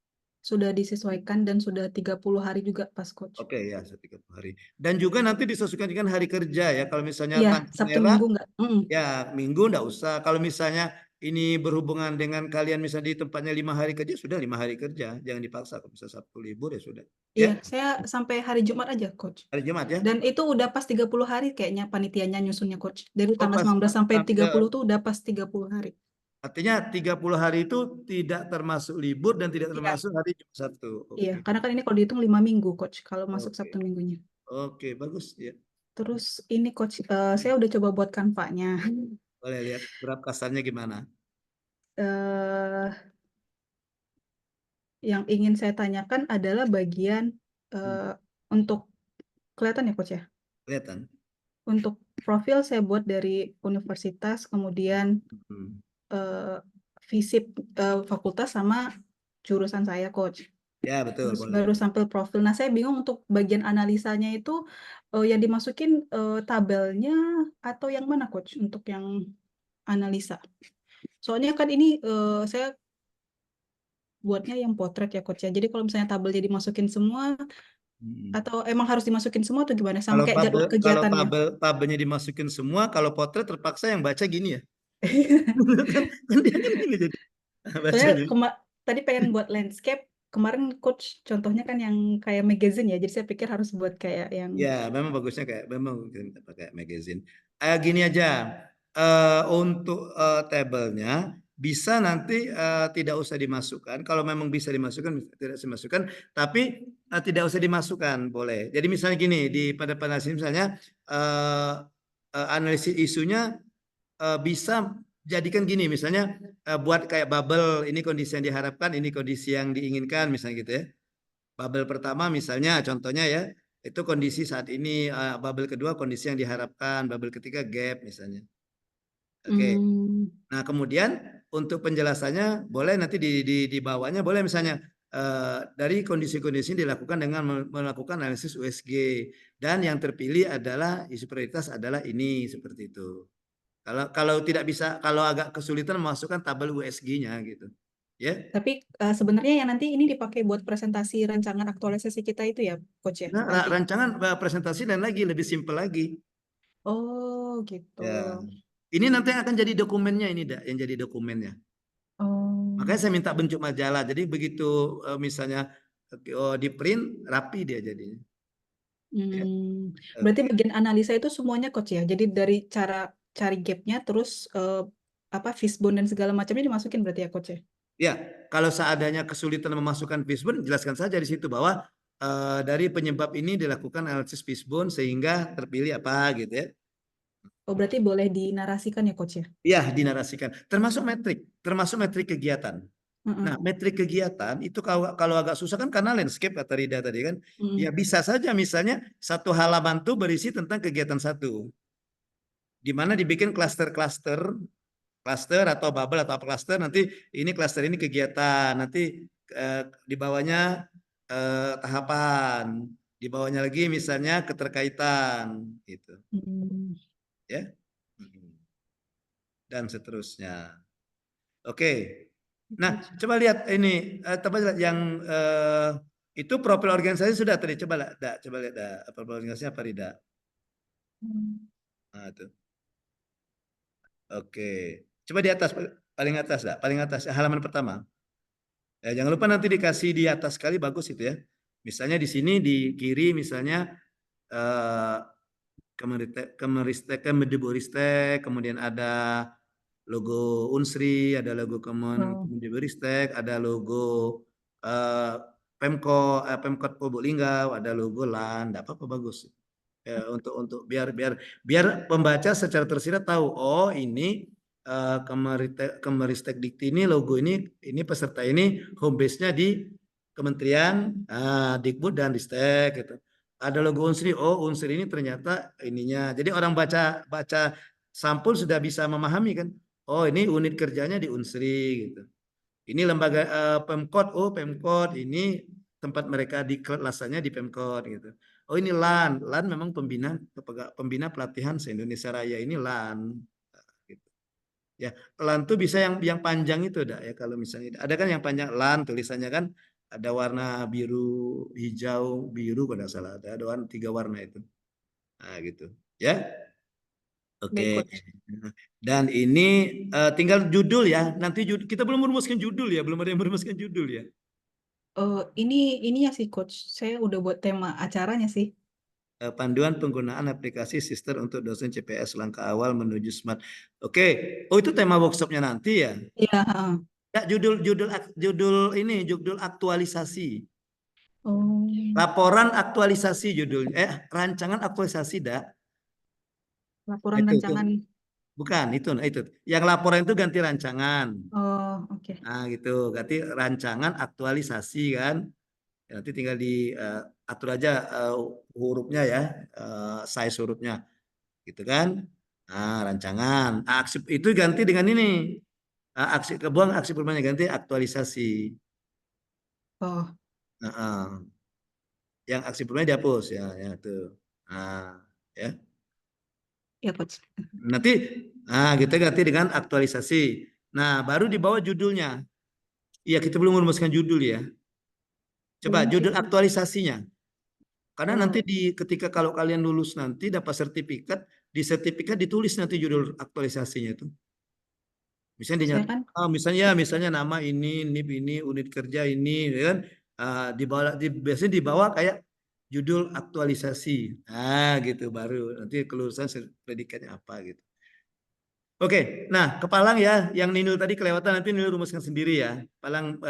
sudah disesuaikan dan sudah 30 hari juga pas coach. Oke ya, 30 hari. Dan juga nanti disesuaikan dengan hari kerja ya. Kalau misalnya Iya, tanggal Sabtu merah, Minggu enggak. ya minggu enggak usah. Kalau misalnya ini berhubungan dengan kalian misalnya di tempatnya 5 hari kerja, sudah 5 hari kerja. Jangan dipaksa. Kalau bisa Sabtu libur ya sudah. Iya, Ya, saya sampai hari Jumat aja coach. hari Jumat ya. Dan itu udah pas 30 hari kayaknya panitianya nyusunnya coach. Dari Oh, tanggal pas 19 sampai 30 ke, tuh udah pas 30 hari. artinya 30 hari itu tidak termasuk libur dan tidak Iya, termasuk hari Jumat Sabtu. iya. Oke. Karena kan ini kalau dihitung 5 minggu coach kalau masuk Oke. Sabtu Minggunya. Oke, bagus ya. Terus ini coach, saya udah coba buat Canva-nya. Boleh lihat graf kasarnya gimana? Eh, yang ingin saya tanyakan adalah bagian untuk kelihatan ya coach ya. Kelihatan. Untuk profil saya buat dari universitas, kemudian visip fakultas sama jurusan saya coach. Ya, betul, Terus boleh. baru sampel profil. Nah, saya bingung untuk bagian analisanya itu yang dimasukin tabelnya atau yang mana coach untuk yang analisa. Soalnya kan ini saya buatnya yang potret ya coach ya. Jadi kalau misalnya tabelnya dimasukin semua atau emang harus dimasukin semua atau gimana? Sama Kalau kayak jadwal kegiatannya. tabelnya dimasukin semua, kalau potret terpaksa yang baca gini ya. Kan dia kan gini jadi bacanya. Soalnya tadi pengen buat landscape, kemarin coach contohnya kan yang kayak magazine ya. Jadi saya pikir harus buat kayak yang Ya, memang bagusnya memang pakai magazine. Gini aja, untuk tabelnya bisa nanti tidak usah dimasukkan. Kalau memang bisa dimasukkan, tidak usah dimasukkan. Tapi tidak usah dimasukkan, boleh. Jadi misalnya gini, pada analisis misalnya analisis isunya bisa jadikan gini, misalnya buat kayak bubble, ini kondisi yang diharapkan, ini kondisi yang diinginkan, misalnya gitu ya. Bubble pertama misalnya contohnya ya, itu kondisi saat ini, bubble kedua kondisi yang diharapkan, bubble ketiga gap misalnya. Oke. Nah, kemudian untuk penjelasannya boleh nanti di bawahnya boleh misalnya dari kondisi-kondisi dilakukan dengan melakukan analisis USG dan yang terpilih adalah isu prioritas adalah ini seperti itu. Kalau tidak bisa, kalau agak kesulitan memasukkan tabel USG-nya gitu. Ya. Tapi sebenarnya yang nanti ini dipakai buat presentasi rancangan aktualisasi kita itu ya, coach ya? Nah, Nanti. rancangan presentasi dan lagi lebih simpel lagi. Oh, gitu. Ya. Ini nanti yang akan jadi dokumennya ini, yang jadi dokumennya. Oh. Makanya saya minta bentuk majalah. Jadi begitu misalnya di print rapi dia jadinya. Ya. Berarti Oke. bagian analisa itu semuanya coach ya. Jadi dari cara cari gapnya, terus fishbone dan segala macamnya dimasukin berarti ya coach ya. Ya, kalau seadanya kesulitan memasukkan fishbone, jelaskan saja di situ bahwa dari penyebab ini dilakukan analisis fishbone sehingga terpilih apa gitu ya. Oh, berarti boleh dinarasikan ya coach ya. Ya, dinarasikan. Termasuk metrik kegiatan. Nah, metrik kegiatan itu kalau agak susah kan karena landscape kata Rida tadi kan. Ya bisa saja misalnya satu halaman tuh berisi tentang kegiatan satu. Di mana dibikin klaster atau bubble atau apa klaster, nanti ini klaster ini kegiatan, nanti di bawahnya tahapan, di bawahnya lagi misalnya keterkaitan gitu. Ya. Dan seterusnya. Oke. Nah, coba lihat ini, coba lihat yang itu profil organisasi sudah tadi. Coba lihat, profil organisasi apa tidak? Nah, itu. Oke. Coba di atas, paling atas, halaman pertama. Ya, jangan lupa nanti dikasih di atas sekali bagus itu ya. Misalnya di sini di kiri misalnya Kemendikbudristek, kemudian ada logo Unsri, ada logo Kemendikbudristek, ada logo Pemkot Probolinggo, ada logo LAN, enggak apa-apa bagus. Ya, untuk biar pembaca secara tersirat tahu, oh ini Kemeristek Dikti ini logo ini peserta ini home base-nya di Kementerian Dikbud dan Ristek gitu. Ada logo Unsri, oh Unsri ini ternyata ininya. Jadi orang baca sampul sudah bisa memahami kan. Oh ini unit kerjanya di Unsri gitu. Ini lembaga Pemkot, oh Pemkot ini tempat mereka diklasanya di Pemkot gitu. Oh ini LAN memang pembina pelatihan se-Indonesia Raya ini LAN. Gitu. Ya LAN tuh bisa yang panjang itu dah ya kalau misalnya ada kan yang panjang LAN tulisannya kan. Ada warna biru, hijau, biru kalau nggak salah. Ada warna 3 warna itu. Nah, gitu. Ya. Baik, Oke. Coach. Dan ini tinggal judul ya. Nanti kita belum merumuskan judul ya. Belum ada yang merumuskan judul ya. Ininya sih, Coach. Saya udah buat tema acaranya sih. Panduan penggunaan aplikasi Sister untuk dosen CPS langkah awal menuju smart. Oke. Oh, itu tema workshopnya nanti ya. Iya, heeh. Ya, judul aktualisasi. Oh, Laporan aktualisasi judulnya. Rancangan aktualisasi dah. laporan Itu. rancangan. Bukan, itu. Yang laporan itu ganti rancangan. Oh, oke. Nah, gitu. Ganti rancangan aktualisasi kan. Ya, nanti tinggal diatur aja hurufnya ya, size hurufnya. Gitu kan. Nah, rancangan. Aksi itu ganti dengan ini. Buang aksi perubahannya ganti aktualisasi. Oh, Nah, yang aksi perubahannya dihapus ya tuh. Nah, ya. ya, Coach. Nanti kita ganti dengan aktualisasi. Nah, baru di bawah judulnya. Iya, kita belum merumuskan judul ya. Coba Belum judul sih. aktualisasinya. Karena Oh, nanti ketika kalau kalian lulus nanti dapat sertifikat, di sertifikat ditulis nanti judul aktualisasinya itu. Misalnya saya kan misalnya nama ini, NIP ini, unit kerja ini, ya kan? Biasanya di bawah kayak judul aktualisasi. Nah, gitu baru nanti kelulusan predikatnya apa gitu. Oke, nah kepalang ya, yang Ninul tadi kelewatan nanti Ninul rumuskan sendiri ya. Palang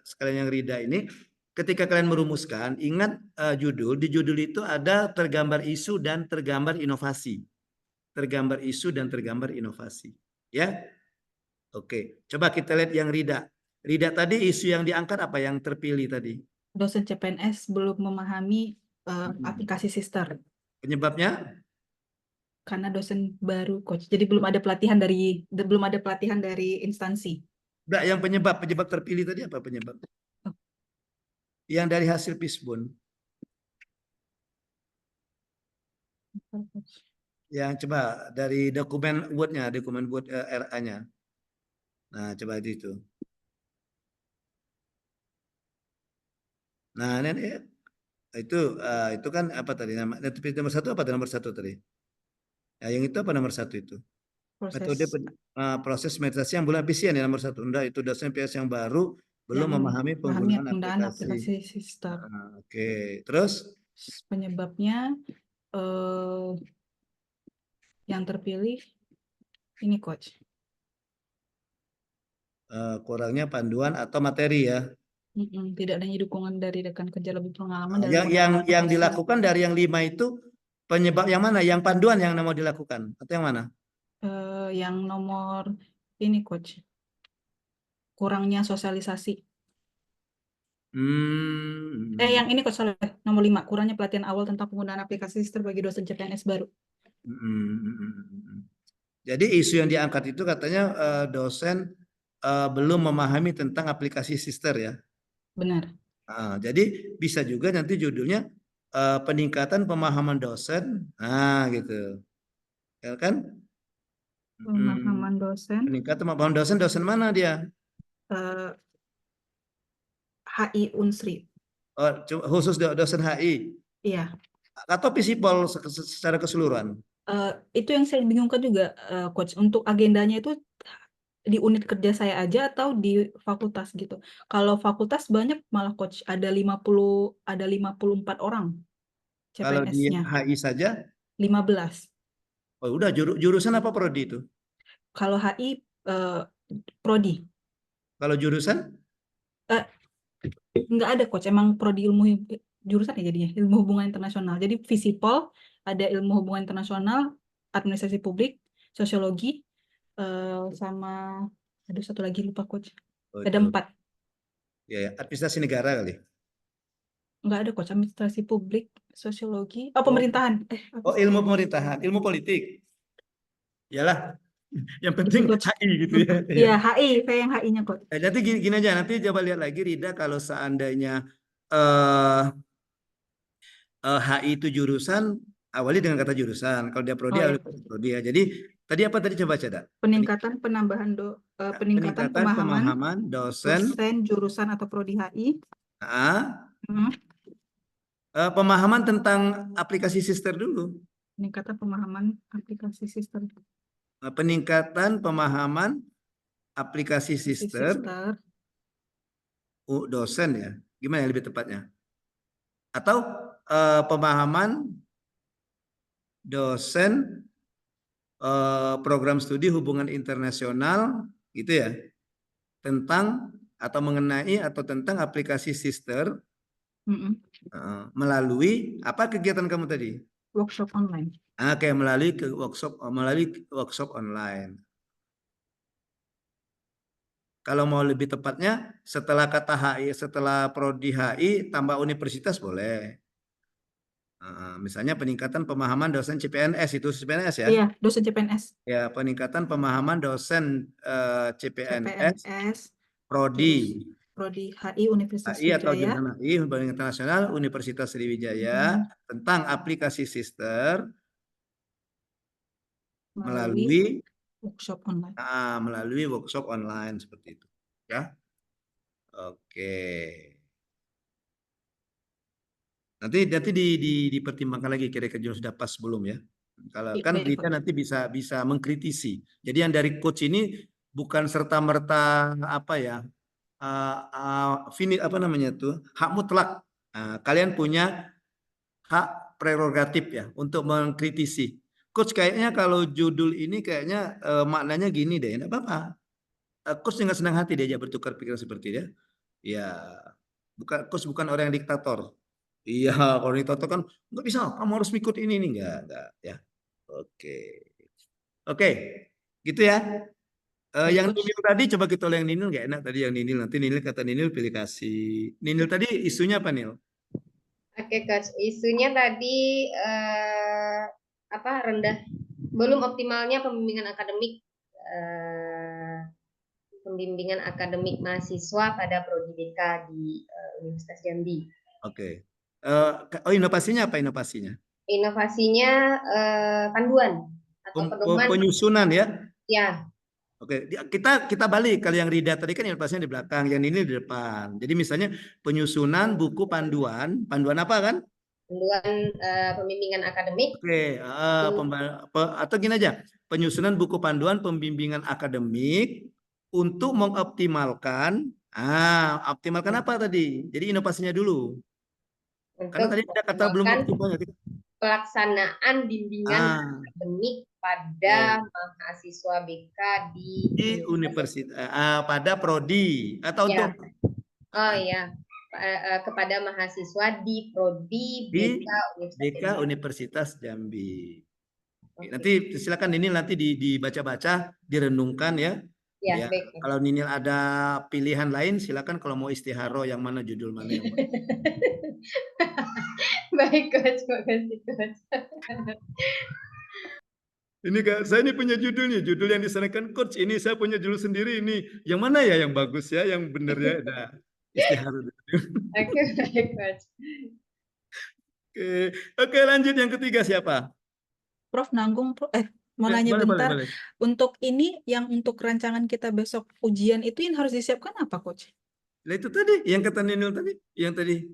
sekalian yang Rida ini, ketika kalian merumuskan, ingat di judul itu ada tergambar isu dan tergambar inovasi. Tergambar isu dan tergambar inovasi. Ya, oke. Coba kita lihat yang Rida. Rida tadi isu yang diangkat apa yang terpilih tadi? dosen CPNS belum memahami aplikasi Sister Penyebabnya? karena dosen baru, Coach. Jadi belum ada pelatihan dari instansi. Enggak, yang penyebab terpilih tadi apa penyebab? Oh. Yang dari hasil Fishbone. Yang coba dari dokumen Word-nya, dokumen Word RA-nya. Nah, coba itu. Nah, ini itu kan apa tadi nomor 1 apa nomor 1 tadi? Nah, yang itu apa nomor 1 itu? Metode proses meditasi yang belum efisien ya nomor 1. Enggak, itu dosen PS yang baru belum memahami penggunaan aplikasi. Sister. Oke. Terus Penyebabnya yang terpilih ini, Coach. kurangnya panduan atau materi ya. Tidak adanya dukungan dari rekan kerja lebih pengalaman dalam Yang dilakukan dari yang 5 itu penyebab yang mana? Yang panduan yang mau dilakukan atau yang mana? Yang nomor ini, Coach. Kurangnya sosialisasi. Yang ini, Coach, nomor 5, kurangnya pelatihan awal tentang penggunaan aplikasi Sister bagi dosen CPNS baru. Jadi isu yang diangkat itu katanya dosen belum memahami tentang aplikasi Sister ya. Benar. Jadi bisa juga nanti judulnya peningkatan pemahaman dosen. Nah, gitu. Ya kan? Pemahaman dosen. Peningkatan pemahaman dosen mana dia? HI Unsri. Oh, khusus dosen HI. Iya. Atau Visipol secara keseluruhan? Itu yang saya bingungkan juga, Coach. Untuk agendanya itu di unit kerja saya aja atau di fakultas gitu. Kalau fakultas banyak malah, Coach, ada 54 orang Kalau di CPNS-nya. HI saja? 15. Oh, udah jurusan apa prodi itu? Kalau HI prodi. Kalau jurusan? Nggak ada, Coach. Emang prodi ilmu jurusan ya jadinya, ilmu hubungan internasional. Jadi Visipol ada ilmu hubungan internasional, administrasi publik, sosiologi, sama ada satu lagi lupa, Coach. Ada 4. Ya, administrasi negara kali. Nggak ada, Coach. Administrasi publik, sosiologi, pemerintahan. Ilmu pemerintahan, ilmu politik. Iyalah, yang penting HI gitu ya. Iya, HI, saya yang HI-nya, Coach. Nanti gini aja, nanti coba lihat lagi Rida kalau seandainya HI itu jurusan, awali dengan kata jurusan. Kalau dia prodi, awali prodi ya. Jadi tadi apa tadi coba Cada? Peningkatan pemahaman dosen jurusan atau prodi HI. Hmm. Pemahaman tentang aplikasi sister dulu. Peningkatan pemahaman aplikasi sistem. Peningkatan pemahaman aplikasi sister dosen ya. Gimana yang lebih tepatnya? Atau pemahaman dosen program studi hubungan internasional gitu ya. Tentang atau mengenai atau tentang aplikasi sister melalui apa kegiatan kamu tadi? Workshop online. Oke, melalui workshop online. Kalau mau lebih tepatnya setelah kata HI, setelah prodi HI tambah universitas boleh. Misalnya peningkatan pemahaman dosen CPNS, itu CPNS ya? Iya, dosen CPNS. Ya, peningkatan pemahaman dosen CPNS, prodi HI Universitas HI atau Sriwijaya. jurusan HI hubungan internasional Universitas Sriwijaya tentang aplikasi sister melalui workshop online. Melalui workshop online seperti itu ya. Oke, nanti dipertimbangkan lagi kira-kira sudah pas belum ya. Kalau kan Rita nanti bisa mengkritisi. Jadi yang dari coach ini bukan serta merta apa ya, apa namanya tuh, hak mutlak. Kalian punya hak prerogatif ya untuk mengkritisi. Coach kayaknya kalau judul ini kayaknya maknanya gini deh, enggak apa-apa. Coach dengan senang hati diajak bertukar pikiran seperti dia. Ya, coach bukan orang yang diktator. Iya, kalau diktator kan nggak bisa, kamu harus ikut ini nih, enggak ya. Oke, gitu ya. Yang Ninil tadi coba kita oleh yang Ninil nggak enak tadi yang Ninil, nanti Ninil kata Ninil pilih kasih. Ninil tadi isunya apa Nil? Oke, Coach. Isunya tadi belum optimalnya pembimbingan akademik mahasiswa pada prodi BK di Universitas Jambi. Oke. Inovasinya apa inovasinya? Inovasinya panduan atau pedoman penyusunan ya? Ya. Oke, kita balik. Kalau yang Rida tadi kan inovasinya di belakang, yang ini di depan. Jadi misalnya penyusunan buku panduan apa kan? Panduan pembimbingan akademik. Oke, atau gini aja, penyusunan buku panduan pembimbingan akademik untuk mengoptimalkan, optimalkan apa tadi? Jadi inovasinya dulu. Karena tadi ada kata belum optimal. Pelaksanaan bimbingan akademik pada mahasiswa BK di universitas, pada prodi atau ya. untuk kepada mahasiswa di prodi BK Universitas Jambi. Nanti silakan Ninil nanti dibaca-baca, direnungkan ya. Ya, kalau Ninil ada pilihan lain silakan, kalau mau istiharo yang mana judul mana yang mana. Baik Coach, makasih Coach. Ini Kak, saya ini punya judulnya, judul yang disarankan Coach ini saya punya judul sendiri ini. Yang mana ya yang bagus ya, yang benar ya? Nah, istiharo. Oke, baik Coach. Oke, lanjut yang ketiga siapa? Prof Nanggung, mau nanya bentar. Boleh. Untuk ini, yang untuk rancangan kita besok ujian itu yang harus disiapkan apa, Coach? Nah, itu tadi, yang kata Ninil tadi, yang tadi.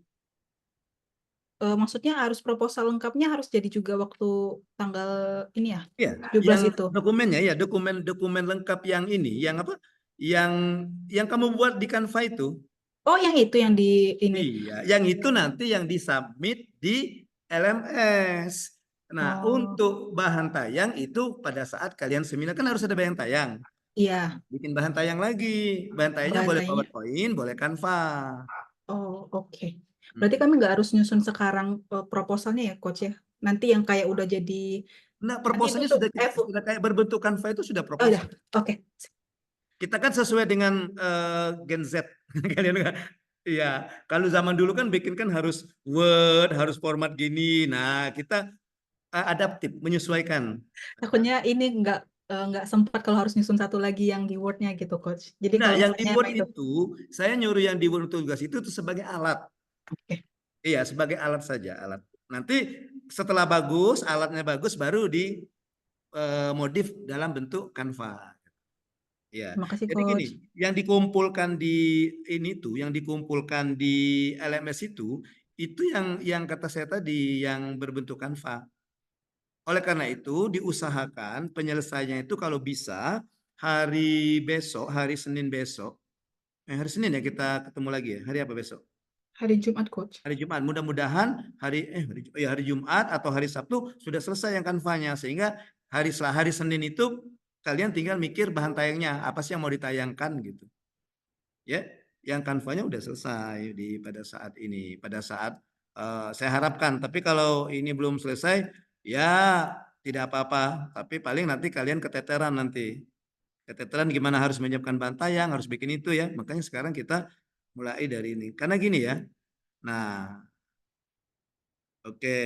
Maksudnya harus proposal lengkapnya harus jadi juga waktu tanggal ini ya? Iya, 17 itu. Dokumennya ya, dokumen lengkap yang ini, yang apa? Yang kamu buat di Canva itu. Oh, yang itu yang di ini. Iya, yang itu nanti yang disubmit di LMS. Nah, untuk bahan tayang itu pada saat kalian seminar kan harus ada bahan tayang. Iya. Bikin bahan tayang lagi. Bahan tayangnya boleh PowerPoint, boleh Canva. Oh, oke. Berarti kami nggak harus nyusun sekarang proposalnya ya, Coach ya? Nanti yang kayak udah jadi... Nah, proposalnya sudah kayak berbentuk Canva itu sudah proposal. Oh, udah. Oke. Kita kan sesuai dengan Gen Z. Kalian kan? Iya, kalau zaman dulu kan bikin kan harus Word, harus format gini. Nah, kita adaptif, menyesuaikan. Takutnya ini nggak sempat kalau harus nyusun satu lagi yang di Word-nya gitu, Coach. Jadi nah, kalau yang di Word itu, saya nyuruh yang di Word tugas itu sebagai alat. Oke. Iya, sebagai alat saja, alat. Nanti setelah bagus, alatnya bagus, baru di modif dalam bentuk Canva. Ya. Terima kasih, Jadi gini, Coach. yang dikumpulkan di ini tuh, yang dikumpulkan di LMS itu yang kata saya tadi yang berbentuk Canva. Oleh karena itu diusahakan penyelesaiannya itu kalau bisa hari besok, hari Senin besok. Hari Senin ya kita ketemu lagi ya. Hari apa besok? Hari Jumat, Coach. Hari Jumat. Mudah-mudahan hari Jumat atau hari Sabtu sudah selesai yang Canva-nya sehingga hari Senin itu kalian tinggal mikir bahan tayangnya apa sih yang mau ditayangkan gitu. Ya, yang Canva-nya udah selesai pada saat ini, pada saat saya harapkan. Tapi kalau ini belum selesai, ya tidak apa-apa. Tapi paling nanti kalian keteteran nanti. Keteteran gimana harus menyiapkan bahan tayang, harus bikin itu ya. Makanya sekarang kita mulai dari ini. Karena gini ya. Nah, oke.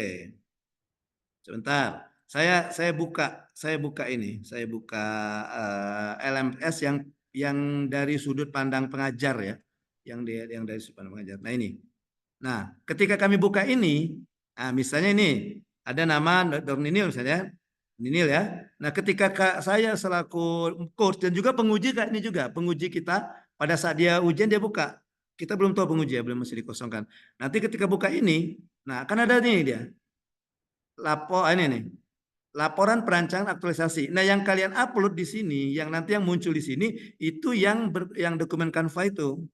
Sebentar. Saya buka ini. Saya buka LMS yang dari sudut pandang pengajar ya. Yang dari sudut pandang pengajar. Nah, ini. Nah, ketika kami buka ini, nah misalnya ini ada nama Dr. Ninil misalnya. Ninil ya. Nah, ketika saya selaku coach dan juga penguji Kak, ini juga penguji kita pada saat dia ujian dia buka. Kita belum tahu penguji ya, belum masih dikosongkan. Nanti ketika buka ini, nah kan ada nih dia. Ini nih. Laporan perancangan aktualisasi. Nah, yang kalian upload di sini, yang nanti yang muncul di sini itu yang dokumen Canva itu.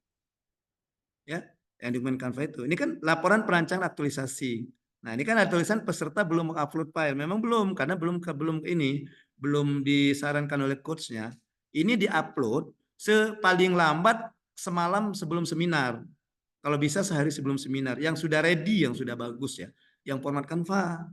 Ya, yang dokumen Canva itu. Ini kan laporan perancangan aktualisasi. Nah, ini kan ada tulisan peserta belum mengupload file. Memang belum karena belum disarankan oleh coachnya. Ini diupload paling lambat semalam sebelum seminar. Kalau bisa sehari sebelum seminar. Yang sudah ready, yang sudah bagus ya. Yang format Canva.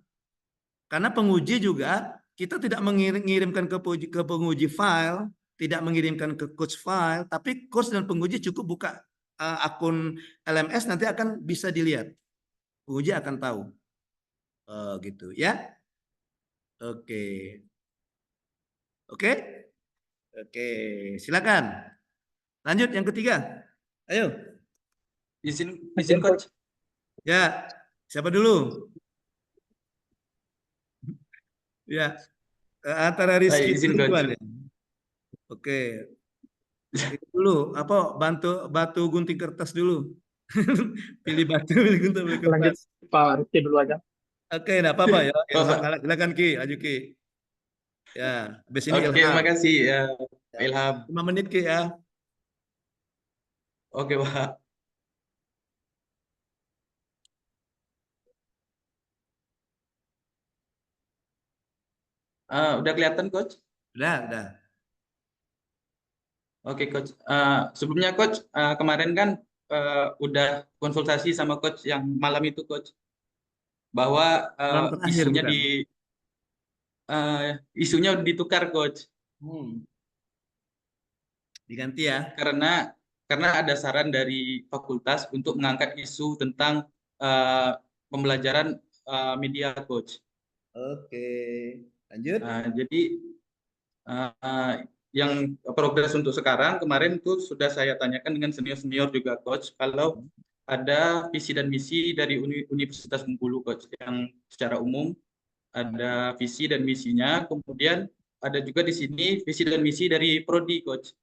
Karena penguji juga kita tidak mengirimkan ke penguji file, tidak mengirimkan ke coach file, tapi coach dan penguji cukup buka akun LMS nanti akan bisa dilihat. Penguji akan tahu. Gitu ya. Oke. Oke? Oke, silakan. Lanjut yang ketiga. Ayo. Izin coach. Ya, siapa dulu? Ya, antara Rizky Izin duluan coach. ya. Oke. Itu dulu apa batu gunting kertas dulu. Pilih batu, pilih gunting, pilih Lanjut kertas. Pak Rizky dulu aja. Oke, enggak apa-apa ya. Oh, Pak. Silakan Ki, aju Ki. Ya, habis ini Oke, Ilham. makasih ya, Pak Ya, Ilham. 5 menit Ki ya. Oke, Pak. Udah kelihatan coach? Udah. Oke, coach. Sebelumnya coach, kemarin kan udah konsultasi sama coach yang malam itu coach, bahwa Malam terakhir isunya bukan? isunya ditukar coach, Diganti ya. karena ada saran dari fakultas untuk mengangkat isu tentang pembelajaran media coach. Oke. Lanjut. Jadi yang progres untuk sekarang kemarin itu sudah saya tanyakan dengan senior juga coach, kalau ada visi dan misi dari Universitas Bengkulu coach, yang secara umum ada visi dan misinya, kemudian ada juga di sini visi dan misi dari prodi coach.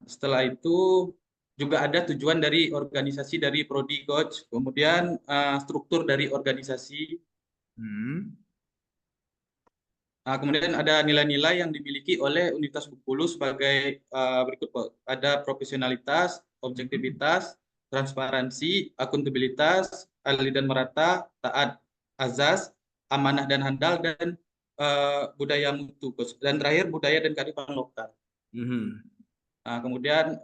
Setelah itu juga ada tujuan dari organisasi dari prodi coach, kemudian struktur dari organisasi. Kemudian ada nilai-nilai yang dimiliki oleh Universitas Bengkulu sebagai berikut, Pak. Ada profesionalitas, objektivitas, transparansi, akuntabilitas, adil dan merata, taat azas, amanah dan handal, dan budaya mutu, Coach. Dan terakhir budaya dan kearifan lokal. Kemudian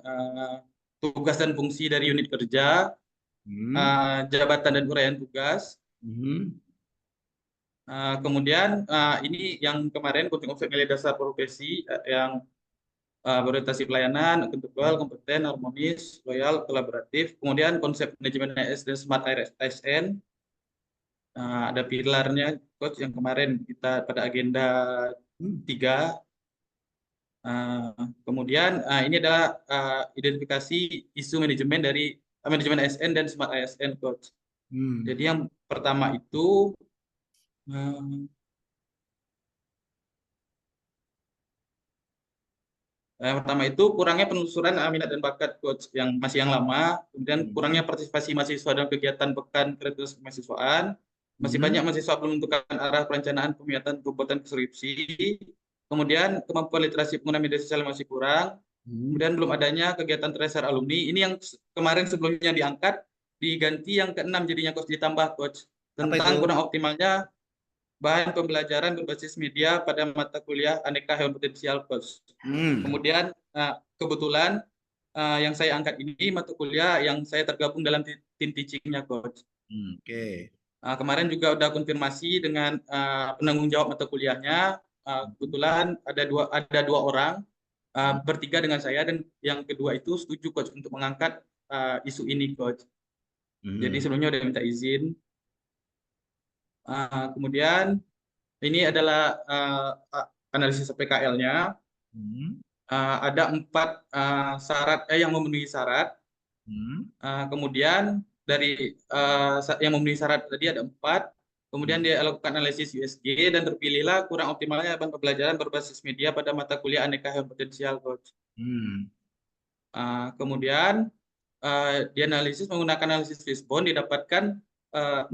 tugas dan fungsi dari unit kerja, jabatan dan uraian tugas. Kemudian ini yang kemarin coaching objek nilai dasar profesi yang berorientasi pelayanan, akuntabel, kompeten, harmonis, loyal, kolaboratif. Kemudian konsep manajemen ASN Smart ASN. Ada pilarnya coach yang kemarin kita pada agenda 3. Kemudian ini adalah identifikasi isu manajemen dari manajemen ASN dan Smart ASN coach. Jadi yang pertama itu Yang pertama itu kurangnya penelusuran minat dan bakat coach yang masih yang lama, kemudian kurangnya partisipasi mahasiswa dalam kegiatan pekan kreativitas kemahasiswaan, masih banyak mahasiswa belum menentukan arah perencanaan pemilihan pembuatan skripsi, kemudian kemampuan literasi pengguna media sosial masih kurang, kemudian belum adanya kegiatan tracer alumni. Ini yang kemarin sebelumnya diangkat, diganti yang ke-6 jadinya coach, ditambah coach tentang kurang optimalnya bahan pembelajaran berbasis media pada mata kuliah aneka hewan potensial coach. Kemudian kebetulan yang saya angkat ini mata kuliah yang saya tergabung dalam tim teachingnya coach. Kemarin juga udah konfirmasi dengan penanggung jawab mata kuliahnya. Kebetulan ada dua orang, bertiga dengan saya, dan yang kedua itu setuju coach untuk mengangkat isu ini coach. Jadi sebelumnya udah minta izin. Kemudian ini adalah analisis PKL-nya. Ada 4 syarat yang memenuhi syarat. Kemudian dari yang memenuhi syarat tadi ada 4. Kemudian dia lakukan analisis USG dan terpilihlah kurang optimalnya bahan pembelajaran berbasis media pada mata kuliah aneka hewan potensial coach. Kemudian dianalisis menggunakan analisis Fishbone, didapatkan 6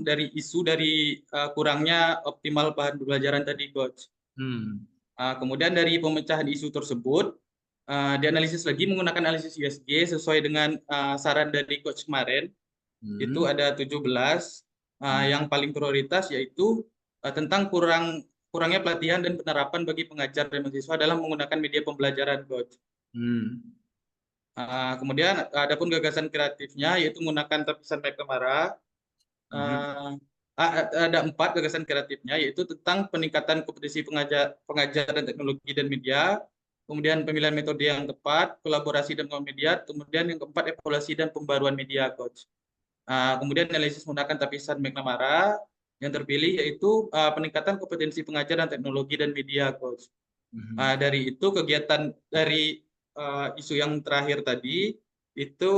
dari isu dari kurangnya optimal bahan pembelajaran tadi coach. Kemudian dari pemecahan isu tersebut dianalisis lagi menggunakan analisis USG sesuai dengan saran dari coach kemarin. Itu ada 17. Yang paling prioritas yaitu tentang kurangnya pelatihan dan penerapan bagi pengajar dan mahasiswa dalam menggunakan media pembelajaran coach. Kemudian adapun gagasan kreatifnya yaitu menggunakan tapisan McNamara. Ada 4 gagasan kreatifnya, yaitu tentang peningkatan kompetensi pengajaran teknologi dan media, kemudian pemilihan metode yang tepat, kolaborasi dan media, kemudian yang keempat evaluasi dan pembaruan media coach. Kemudian analisis menggunakan tapisan McNamara, yang terpilih yaitu peningkatan kompetensi pengajaran teknologi dan media coach. Dari itu kegiatan dari isu yang terakhir tadi itu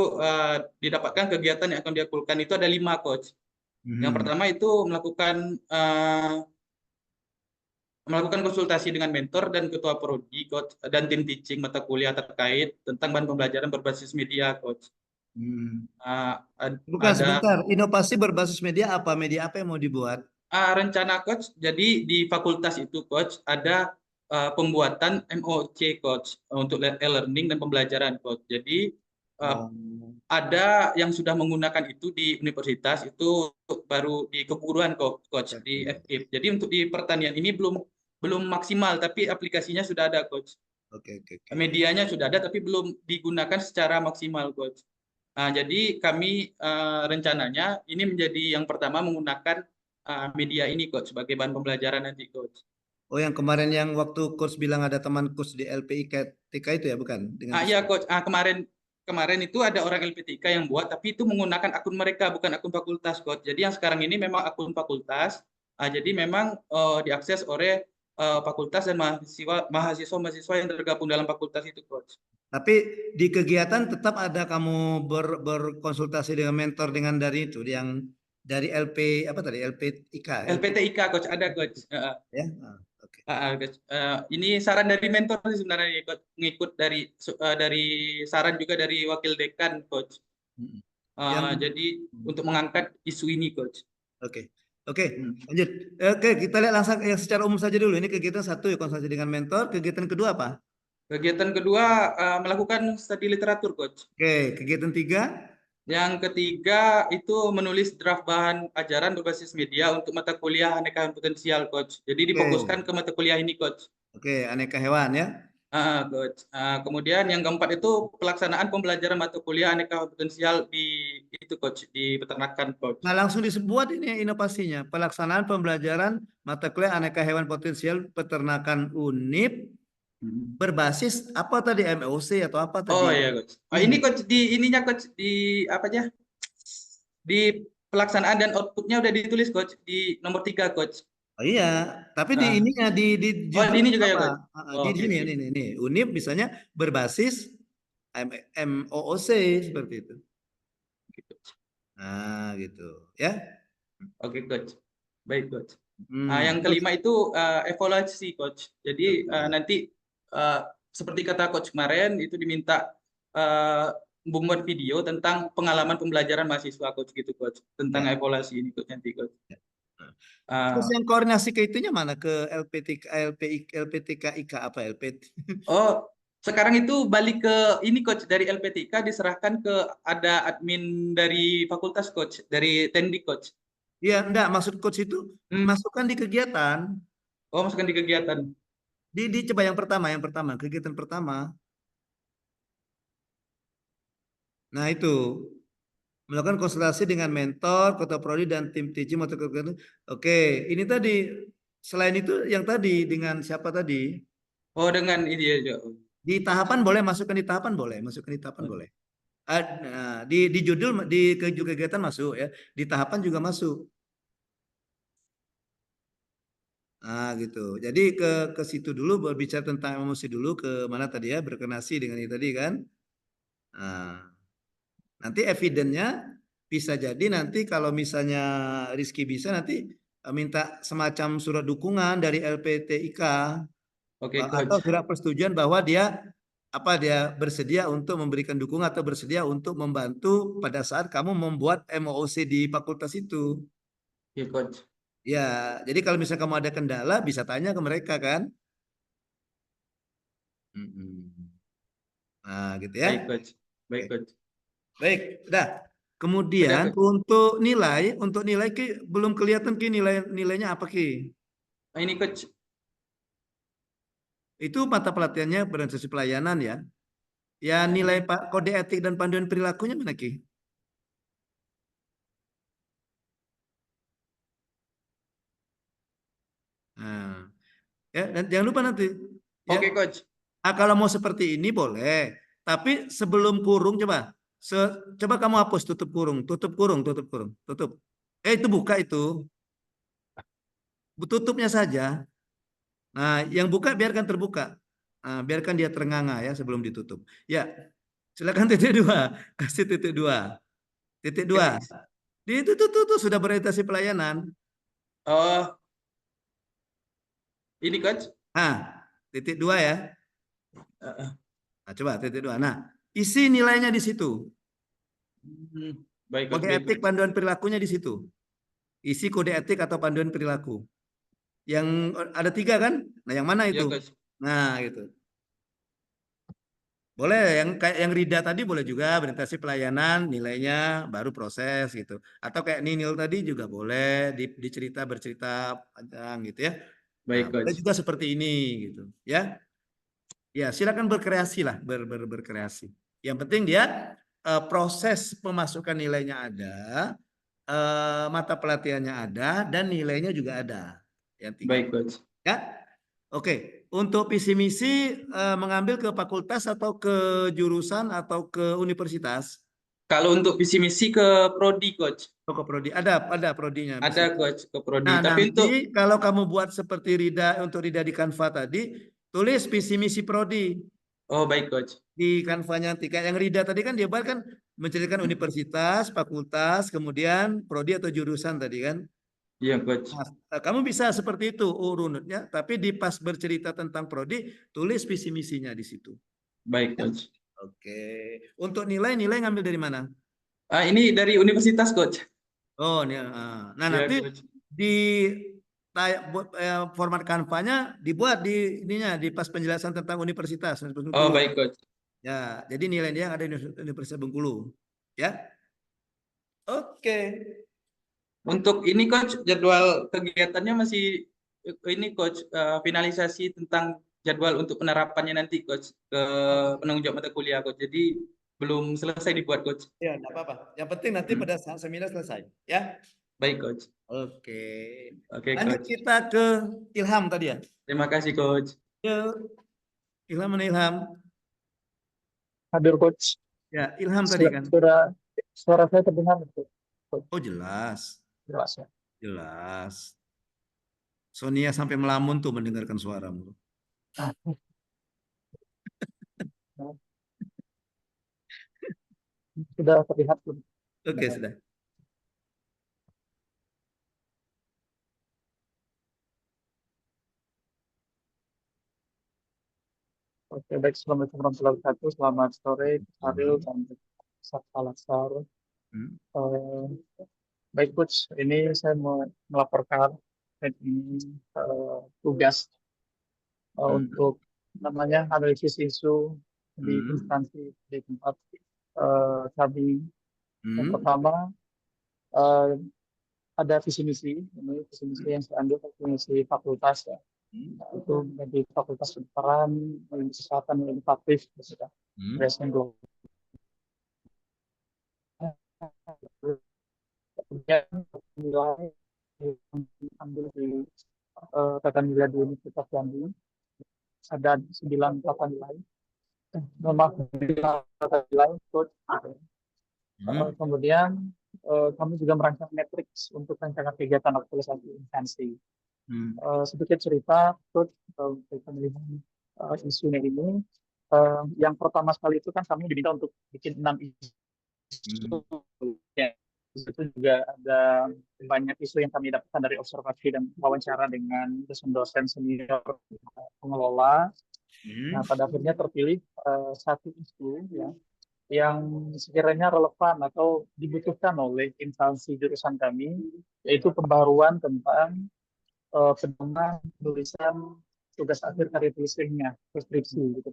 didapatkan kegiatan yang akan dilakukan itu ada 5 coach. Yang pertama itu melakukan konsultasi dengan mentor dan ketua prodi coach dan tim teaching mata kuliah terkait tentang bahan pembelajaran berbasis media coach. Sebentar, inovasi berbasis media apa yang mau dibuat? Rencana coach, jadi di fakultas itu coach ada pembuatan MOOC coach untuk e-learning dan pembelajaran coach. Jadi ada yang sudah menggunakan itu di universitas, itu baru di keguruan coach di FKIP. Jadi untuk di pertanian ini belum maksimal, tapi aplikasinya sudah ada coach. Medianya sudah ada tapi belum digunakan secara maksimal coach. Jadi kami rencananya ini menjadi yang pertama menggunakan media ini coach sebagai bahan pembelajaran nanti coach. Oh, yang kemarin yang waktu coach bilang ada teman coach di LPIK itu ya, bukan? Iya coach, kemarin itu ada orang LPTK yang buat, tapi itu menggunakan akun mereka, bukan akun fakultas coach. Jadi yang sekarang ini memang akun fakultas, jadi memang diakses oleh fakultas dan mahasiswa yang tergabung dalam fakultas itu coach. Tapi di kegiatan tetap ada kamu berkonsultasi dengan mentor dengan dari itu, yang dari LPTIK. LPTIK coach, ada coach. Ya. Ini saran dari mentor sebenarnya, ngikut dari saran juga dari wakil dekan coach. Jadi untuk mengangkat isu ini coach. Oke, lanjut. Kita lihat langsung yang secara umum saja dulu. Ini kegiatan 1 ya, konsultasi dengan mentor. Kegiatan kedua apa? Kegiatan kedua melakukan studi literatur coach. Kegiatan 3? Yang ketiga itu menulis draft bahan ajaran berbasis media untuk mata kuliah aneka hewan potensial coach. Jadi difokuskan ke mata kuliah ini coach. Aneka hewan ya. Coach. Kemudian yang keempat itu pelaksanaan pembelajaran mata kuliah aneka hewan potensial di coach, di peternakan coach. Nah, langsung disebut ini inovasinya, pelaksanaan pembelajaran mata kuliah aneka hewan potensial peternakan UNIP berbasis apa tadi, MOOC atau apa tadi? Oh iya coach. Ini coach di ininya coach, di apa aja? Di pelaksanaan dan outputnya udah ditulis coach di nomor 3 coach. Oh iya, tapi di ininya di ini juga ya coach. Di sini ini UNIP misalnya berbasis MOOC seperti itu. Nah, gitu ya. Oke coach. Baik coach. Yang kelima itu evaluasi coach. Jadi nanti seperti kata coach kemarin itu diminta membuat video tentang pengalaman pembelajaran mahasiswa coach gitu coach tentang Ya. evaluasi ini coach nanti coach. Terus yang koordinasi ke itunya mana ke LPTK IK apa LPT? Oh, sekarang itu balik ke ini coach dari LPTK diserahkan ke ada admin dari fakultas coach, dari Tendi coach. Iya, enggak maksud coach itu Hmm. masukkan di kegiatan. Oh, masukkan di kegiatan. Di coba yang pertama, kegiatan pertama. Nah, itu melakukan konsultasi dengan mentor, ketua prodi dan tim teaching atau kegiatan. Oke, ini tadi selain itu yang tadi dengan siapa tadi? Oh, dengan ini ya. Di tahapan boleh masukkan di tahapan boleh, masukkan di tahapan boleh. Nah, di judul di kegiatan masuk ya, di tahapan juga masuk. Nah, gitu. Jadi ke situ dulu berbicara tentang emosi dulu ke mana tadi ya, berkenasi dengan itu tadi kan. Nah, nanti evidennya bisa jadi nanti kalau misalnya Rizky bisa nanti minta semacam surat dukungan dari LPTIK Oke, atau coach. surat persetujuan bahwa dia dia bersedia untuk memberikan dukungan atau bersedia untuk membantu pada saat kamu membuat MOOC di fakultas itu. Oke, coach. Ya, jadi kalau misalnya kamu ada kendala bisa tanya ke mereka kan. Nah, gitu ya. Baik, coach. Baik, Oke. coach. Baik, dah. Udah, Kemudian coach. untuk nilai Ki, belum kelihatan Ki nilainya apa Ki? Nah, ini coach. Itu mata pelatihannya berorientasi pelayanan ya. Ya nilai Pak kode etik dan panduan perilakunya mana Ki? Nah, ya dan jangan lupa nanti ya. Oke, coach. Kalau mau seperti ini boleh, tapi sebelum kurung coba kamu hapus tutup kurung, tutup. Itu buka itu. Tutupnya saja. Nah, yang buka biarkan terbuka. Nah, biarkan dia ternganga ya sebelum ditutup. Ya, silakan titik 2. Kasih titik 2. Titik 2. Di itu tuh sudah berorientasi pelayanan. Oh, ini coach. Nah, titik 2 ya. Uh, Nah, coba titik 2. Nah, isi nilainya di situ. Baik, coach. Kode Baik, etik coach. panduan perilakunya di situ. Isi kode etik atau panduan perilaku. Yang ada 3 kan? Nah, yang mana Ya, itu? coach. Nah, gitu. Boleh yang kayak yang Rida tadi boleh juga orientasi pelayanan nilainya baru proses gitu. Atau kayak Ninil tadi juga boleh bercerita panjang gitu ya. Nah, Baik, boleh coach. juga seperti ini gitu ya. Ya, silakan berkreasi lah, berkreasi. Yang penting dia proses pemasukan nilainya ada, mata pelatihannya ada dan nilainya juga ada. Yang 3. Baik, coach. Ya. Oke, untuk visi misi mengambil ke fakultas atau ke jurusan atau ke universitas? Kalau untuk visi misi ke prodi, coach. Atau ke prodi? Ada prodinya. Ada, coach, ke prodi. Nah, Tapi untuk nanti kalau kamu buat seperti untuk Rida di Canva tadi, tulis visi misi prodi Oh, baik, coach. di Canva-nya nanti. Kayak yang Rida tadi kan dia buat kan menceritakan universitas, fakultas, kemudian prodi atau jurusan tadi kan. Iya, coach. Nah, kamu bisa seperti itu runutnya, tapi di pas bercerita tentang prodi, tulis visi misinya di situ. Baik, Ya? coach. Oke. Untuk nilai ngambil dari mana? Ini dari universitas, coach. Oh, nah Iya, nanti coach. di format Canva-nya dibuat di ininya di pas penjelasan tentang universitas Oh, Bengkulu. baik, coach. Ya, jadi nilainya yang ada di Universitas Bengkulu. Ya. Oke. Untuk ini, coach, jadwal kegiatannya masih ini, coach, finalisasi tentang jadwal untuk penerapannya nanti, coach, ke penanggung jawab mata kuliah, coach. Jadi belum selesai dibuat, coach. Ya, enggak apa-apa. Yang penting nanti pada saat seminar selesai, ya. Baik, coach. Oke. Oke, Lanjut coach. kita ke Ilham tadi ya. Terima kasih, coach. Yuk. Ilham mana Ilham? Hadir coach. Ya, Ilham tadi kan. Suara saya terdengar Coach. Oh, jelas. Jelas ya. Jelas. Sonia sampai melamun tuh mendengarkan suaramu. Sudah terlihat belum? Oke, sudah. Oke, baik. Assalamualaikum warahmatullahi wabarakatuh. Selamat sore, Ariel dan Sabta Laksar. Hmm. Baik, Coach. Ini saya mau melaporkan ini tugas untuk namanya analisis isu di instansi di tempat kami. Yang pertama ada visi misi, ini visi misi yang saya ambil visi misi fakultas ya. Itu menjadi fakultas kedokteran, kesehatan yang inovatif, Presiden global. Kemudian nilai yang ambil di tata nilai di Universitas Jambi ada 9 tata nilai. Memang 9 tata nilai, Coach. Kemudian kami juga merancang matriks untuk rancangan kegiatan aktualisasi instansi. Sedikit cerita, Coach, pemilihan isunya ini. Yang pertama sekali itu kan kami diminta untuk bikin 6 isu. Ya, itu juga ada banyak isu yang kami dapatkan dari observasi dan wawancara dengan dosen-dosen senior pengelola. Nah, pada akhirnya terpilih satu isu ya, yang sekiranya relevan atau dibutuhkan oleh instansi jurusan kami, yaitu pembaruan tentang pedoman tulisan tugas akhir karya tulisnya, skripsi gitu.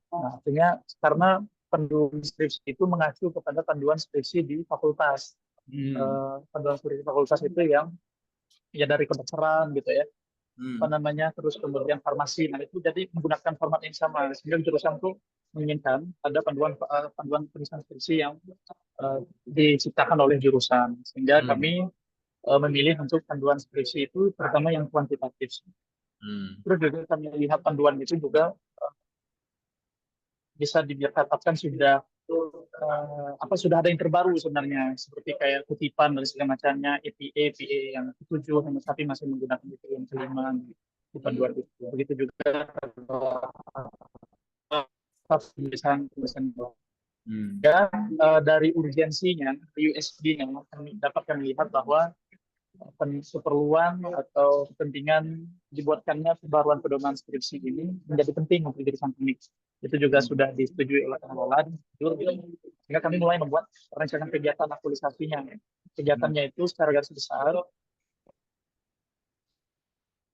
Nah, artinya karena panduan skripsi itu mengacu kepada panduan skripsi di fakultas. Panduan skripsi fakultas itu yang ya dari kedokteran gitu ya. Apa namanya, terus kemudian farmasi. Nah, itu jadi menggunakan format yang sama. Sehingga jurusan itu menginginkan ada panduan tulisan skripsi yang diciptakan oleh jurusan. Sehingga kami memilih untuk panduan skripsi itu pertama yang kuantitatif. Terus juga kami lihat panduan itu juga bisa dikatakan sudah sudah ada yang terbaru sebenarnya, seperti kayak kutipan dan segala macamnya, EPA yang ketujuh, tapi masih menggunakan itu yang kelima di panduan itu. Begitu juga tulisan. Dan dari urgensinya, USD-nya, kami dapat kami lihat bahwa keperluan atau kepentingan dibuatkannya pembaruan pedoman skripsi ini menjadi penting untuk jurusan klinik. Itu juga sudah disetujui oleh pengelola. Sehingga kami mulai membuat rancangan kegiatan aktualisasinya. Kegiatannya itu secara garis besar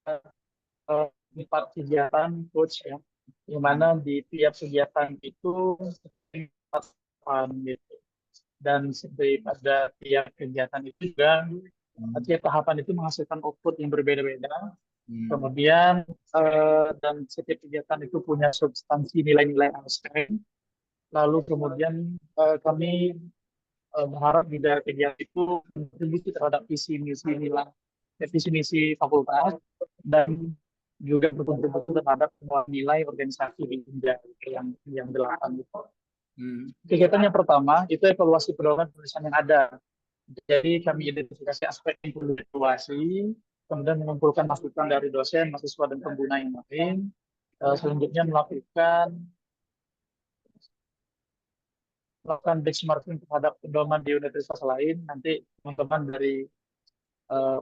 4 kegiatan, Coach ya, di mana di tiap kegiatan itu gitu. Dan pada tiap kegiatan itu juga tiap tahapan itu menghasilkan output yang berbeda-beda. Kemudian dan setiap kegiatan itu punya substansi nilai-nilai ASN. Lalu kemudian kami berharap di dalam kegiatan itu berkontribusi terhadap visi misi fakultas dan juga berkontribusi terhadap semua nilai organisasi di yang 8 itu. Kegiatan yang pertama itu evaluasi pedoman tulisan yang ada. Jadi kami identifikasi aspek yang perlu dievaluasi, kemudian mengumpulkan masukan dari dosen, mahasiswa, dan pengguna yang lain. Selanjutnya melakukan benchmarking terhadap pedoman di universitas lain. Nanti teman-teman dari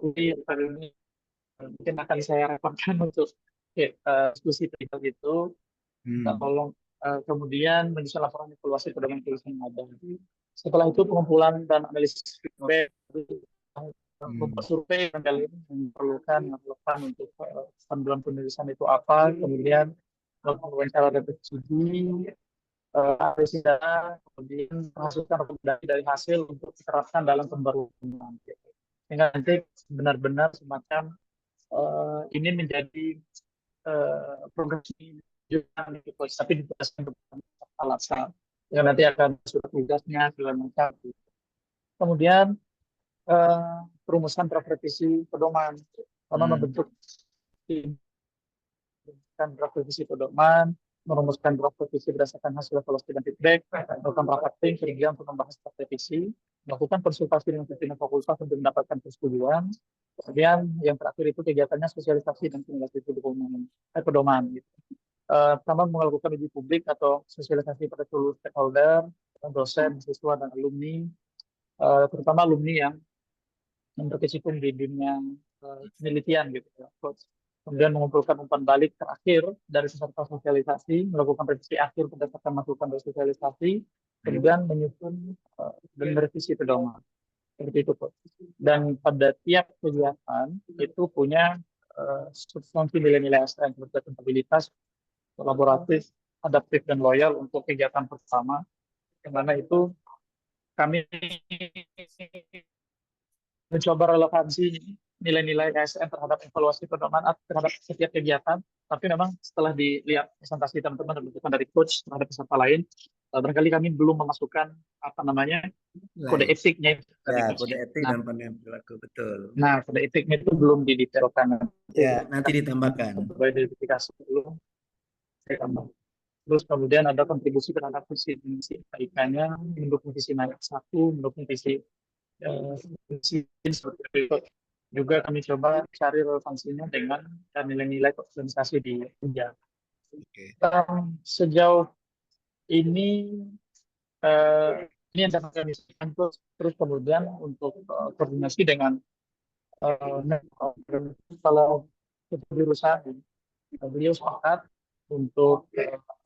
UI ini mungkin akan saya rekomendasikan untuk diskusi perihal itu. Tolong kemudian menyusun laporan evaluasi pedoman tulisan yang ada. Setelah itu pengumpulan dan analisis feedback, membuat survei yang diperlukan untuk panduan penulisan itu apa, kemudian wawancara dan studi, analisis data, kemudian menghasilkan rekomendasi dari hasil untuk diterapkan dalam pembaruan. Sehingga nanti benar-benar semacam ini menjadi progresi tapi ditugaskan kepada alasan yang nanti akan surat tugasnya segala macam. Kemudian perumusan draft revisi pedoman, karena membentuk tim draft revisi pedoman, merumuskan draft revisi berdasarkan hasil evaluasi dan feedback, melakukan rapat tim kemudian untuk membahas draft revisi, melakukan konsultasi dengan pimpinan fakultas untuk mendapatkan persetujuan. Kemudian yang terakhir itu kegiatannya sosialisasi dan simulasi pedoman. Gitu. Pertama melakukan uji publik atau sosialisasi pada seluruh stakeholder, dosen, siswa, dan alumni, terutama alumni yang berkecimpung di dunia penelitian gitu ya, Coach. kemudian mengumpulkan umpan balik terakhir dari peserta sosialisasi, melakukan revisi akhir berdasarkan masukan dari sosialisasi, kemudian menyusun dan merevisi pedoman. Seperti itu, Coach. Dan pada tiap kegiatan itu punya substansi nilai-nilai ASN seperti akuntabilitas, kolaboratif, adaptif, dan loyal untuk kegiatan pertama, yang mana itu kami mencoba relevansi nilai-nilai ASN terhadap evaluasi pedoman terhadap setiap kegiatan, tapi memang setelah dilihat presentasi teman-teman dan masukan dari coach terhadap peserta lain, barangkali kami belum memasukkan kode etiknya. Ya, kode etik dan pandangan perilaku, betul. Nah, kode etiknya itu belum didetailkan. Ya, nanti ditambahkan. Identifikasi belum. Terus kemudian ada kontribusi terhadap visi misi KIK-nya, mendukung visi naik 1, mendukung visi seperti itu. Juga kami coba cari relevansinya dengan nilai-nilai organisasi di Unja. Sejauh ini yang dapat kami sampaikan, terus kemudian untuk koordinasi dengan kalau jurusan beliau sepakat untuk